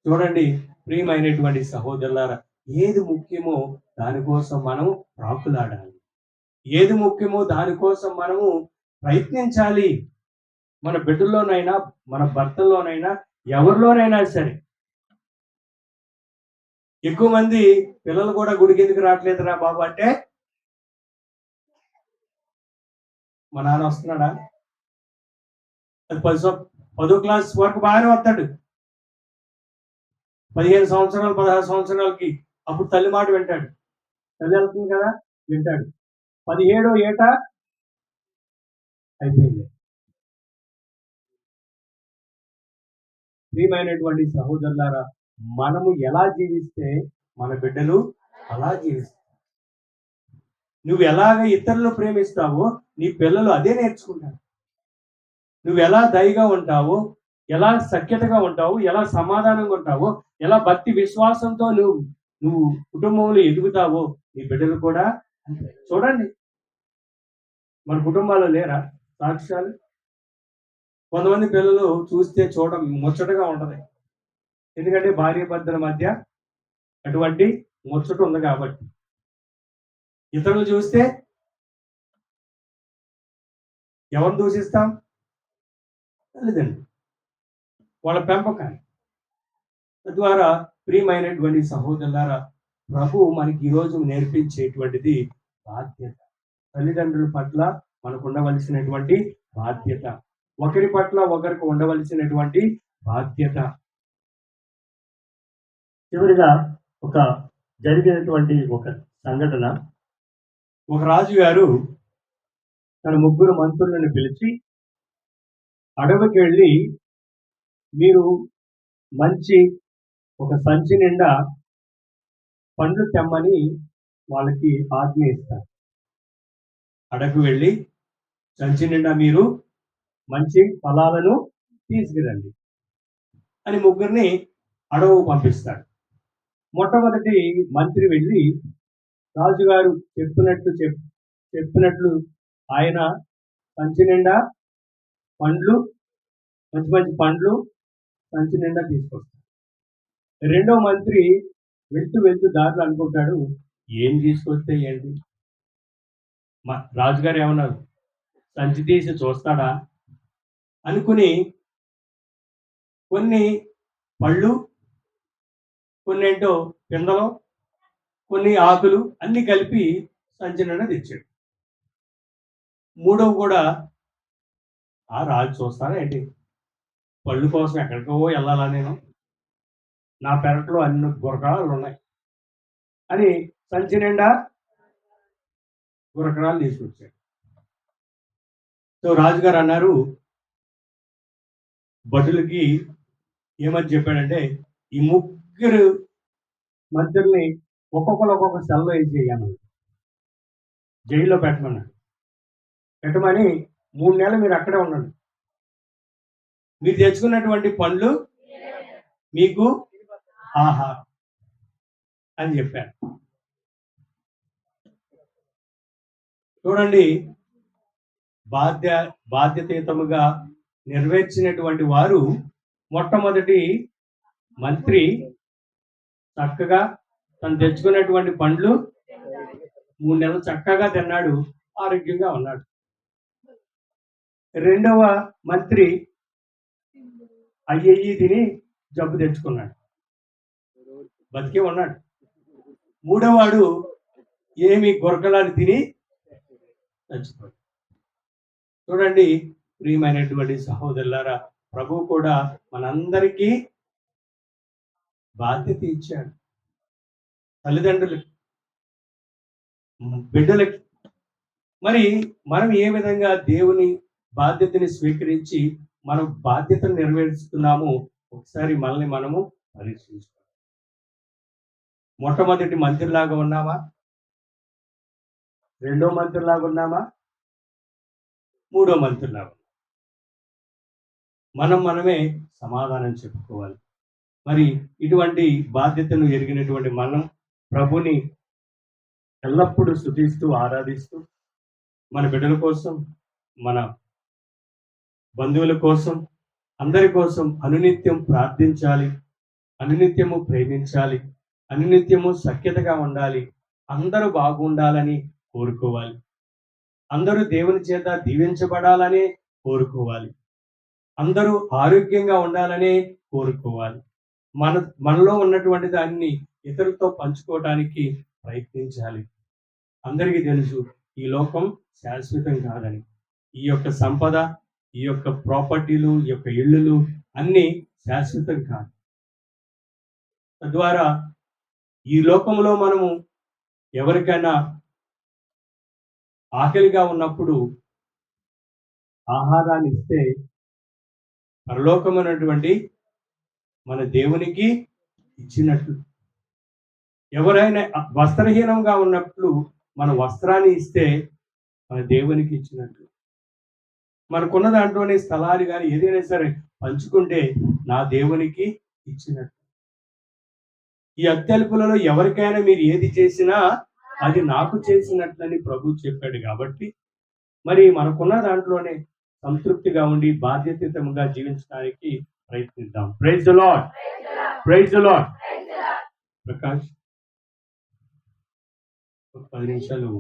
చూడండి, ప్రియమైనటువంటి సహోదరులారా, ఏది ముఖ్యమో దానికోసం మనం ప్రాకులాడాలి. ఏది ముఖ్యమో దానికోసం మనము ప్రయత్నించాలి. మన బిడ్డల్లోనైనా, మన భర్తల్లోనైనా, ఎవరిలోనైనా సరే. ఎక్కువ మంది పిల్లలు కూడా గుడికి ఎందుకు రావట్లేదురా బాబు అంటే, మా నాన్న వస్తున్నాడా? అది 10వ క్లాస్ వరకు బాగానే వస్తాడు. 15 సంవత్సరాలు 16 సంవత్సరాలకి అప్పుడు తల్లి మాట వింటాడు. తల్లి వెళ్తుంది కదా, వింటాడు. 17వ ఏట అయిపోయింది. ప్రియమైనటువంటి సహోదరులారా, మనము ఎలా జీవిస్తే మన బిడ్డలు అలా జీవిస్తారు. నువ్వు ఎలాగ ఇతరులను ప్రేమిస్తావో నీ పిల్లలు అదే నేర్చుకుంటారు. నువ్వు ఎలా దయగా ఉంటావో, ఎలా సఖ్యతగా ఉంటావో, ఎలా సమాధానంగా ఉంటావో, ఎలా భక్తి విశ్వాసంతో నువ్వు కుటుంబంలో ఎదుగుతావో నీ బిడ్డలు కూడా అంతే. చూడండి, మన కుటుంబాల్లో లేరా సాక్ష్యాలు? కొంతమంది పిల్లలు చూస్తే ముచ్చటగా ఉంటది. ఎందుకంటే భార్య భర్తల మధ్య అటువంటి ముచ్చట ఉంది కాబట్టి. ఇతరులు చూస్తే ఎవరిని దూషిస్తాం? తల్లిదండ్రులు, వాళ్ళ పెంపకాన్ని. తద్వారా ప్రియమైనటువంటి సహోదరులారా, ప్రభు మనకి ఈరోజు నేర్పించేటువంటిది బాధ్యత. తల్లిదండ్రుల పట్ల మనకు ఉండవలసినటువంటి బాధ్యత, ఒకరి పట్ల ఒకరికి ఉండవలసినటువంటి బాధ్యత. చివరిగా జరిగినటువంటి ఒక సంఘటన, ఒక రాజుగారు తన 3 మంత్రులను పిలిచి అడవికి వెళ్ళి మీరు మంచి ఒక సంచి నిండా పండ్లు తెమ్మని వాళ్ళకి ఆజ్ఞ ఇస్తారు. అడవికి వెళ్ళి సంచి నిండా మీరు మంచి ఫలాలను తీసుకురండి అని 3 అడవుకు పంపిస్తాడు. మొట్టమొదటి మంత్రి వెళ్ళి రాజుగారు చెప్పినట్లు ఆయన సంచి నిండా పండ్లు, మంచి మంచి పండ్లు సంచి నిండా తీసుకొస్తాడు. రెండో మంత్రి వెళ్తూ దారిలో అనుకుంటాడు, ఏం తీసుకొస్తే ఏంటి? రాజుగారు ఏమన్నారు, సంచి తీసి చూస్తాడా అనుకుని కొన్ని పళ్ళు, కొన్నేంటో పిందలు, కొన్ని ఆకులు అన్ని కలిపి సంచి నిండా తెచ్చాడు. మూడవ కూడా ఆ రాజు చూస్తారా ఏంటి, పళ్ళు కోసం ఎక్కడికో వెళ్ళాలా నేను, నా పెరట్లో అన్ని గురకరాలు ఉన్నాయి అని సంచి నిండా గురకరాలు తీసుకొచ్చాడు. సో రాజుగారు అన్నారు, భటులకి ఏమని చెప్పాడంటే, ఈ ముగ్గురు మంత్రుల్ని ఒక్కొక్కరు ఒక్కొక్క సెల్లో వేసేయమన్నాడు, జైల్లో పెట్టమన్నాడు. పెట్టమని 3 నెలలు మీరు అక్కడే ఉండండి, మీరు తెచ్చుకున్నటువంటి పండ్లు మీకు ఆహారం అని చెప్పారు. చూడండి, బాధ్యతయుతముగా నెరవేర్చినటువంటి వారు, మొట్టమొదటి మంత్రి చక్కగా తను తెచ్చుకున్నటువంటి పండ్లు 3 నెలలు చక్కగా తిన్నాడు, ఆరోగ్యంగా ఉన్నాడు. రెండవ మంత్రి అయ్యి తిని జబ్బు తెచ్చుకున్నాడు, బతికే ఉన్నాడు. మూడోవాడు ఏమి గొరకలాని తిని చచ్చిపోయాడు. చూడండి ప్రియమైనటువంటి సహోదరులారా, ప్రభువు కూడా మనందరికీ బాధ్యత ఇచ్చాడు, తల్లిదండ్రులకి, బిడ్డలకి. మరి మనం ఏ విధంగా దేవుని బాధ్యతని స్వీకరించి మనం బాధ్యతను నెరవేరుస్తున్నాము ఒకసారి మనల్ని మనము పరీక్షించుకోవాలి. మొట్టమొదటి మంత్రిలాగా ఉన్నామా, రెండో మంత్రిలాగా ఉన్నామా, మూడో మంత్రిలాగా? మనమే సమాధానం చెప్పుకోవాలి. మరి ఇటువంటి బాధ్యతను ఎరిగినటువంటి మనం ప్రభుని ఎల్లప్పుడూ స్తుతిస్తూ ఆరాధిస్తూ, మన బిడ్డల కోసం, మన బంధువుల కోసం, అందరి కోసం అనునిత్యం ప్రార్థించాలి, అనునిత్యము ప్రేమించాలి, అనునిత్యము సఖ్యతగా ఉండాలి, అందరూ బాగుండాలని కోరుకోవాలి, అందరూ దేవుని చేత దీవించబడాలని కోరుకోవాలి, అందరూ ఆరోగ్యంగా ఉండాలని కోరుకోవాలి. మనలో ఉన్నటువంటి దాన్ని ఇతరులతో పంచుకోవడానికి ప్రయత్నించాలి. అందరికీ తెలుసు ఈ లోకం శాశ్వతం కాదని. ఈ యొక్క సంపద, ఈ యొక్క ప్రాపర్టీలు, ఈ యొక్క ఇళ్ళు అన్నీ శాశ్వతం కాదు. తద్వారా ఈ లోకంలో మనము ఎవరికైనా ఆకలిగా ఉన్నప్పుడు ఆహారాన్ని ఇస్తే, పరలోకమైనటువంటి మన దేవునికి ఇచ్చినట్లు. ఎవరైనా వస్త్రహీనంగా ఉన్నప్పుడు మన వస్త్రాన్ని ఇస్తే మన దేవునికి ఇచ్చినట్లు. మనకున్న దాంట్లోనే స్థలాలు కానీ ఏదైనా సరే పంచుకుంటే నా దేవునికి ఇచ్చినట్లు. ఈ అత్యల్పులలో ఎవరికైనా మీరు ఏది చేసినా అది నాకు చేసినట్లని ప్రభు చెప్పాడు. కాబట్టి మరి మనకున్న దాంట్లోనే సంతృప్తిగా ఉండి బాధ్యతయుతంగా జీవించడానికి ప్రయత్నిద్దాం. Praise the Lord, praise the Lord. Prakash 10 నిమిషాలు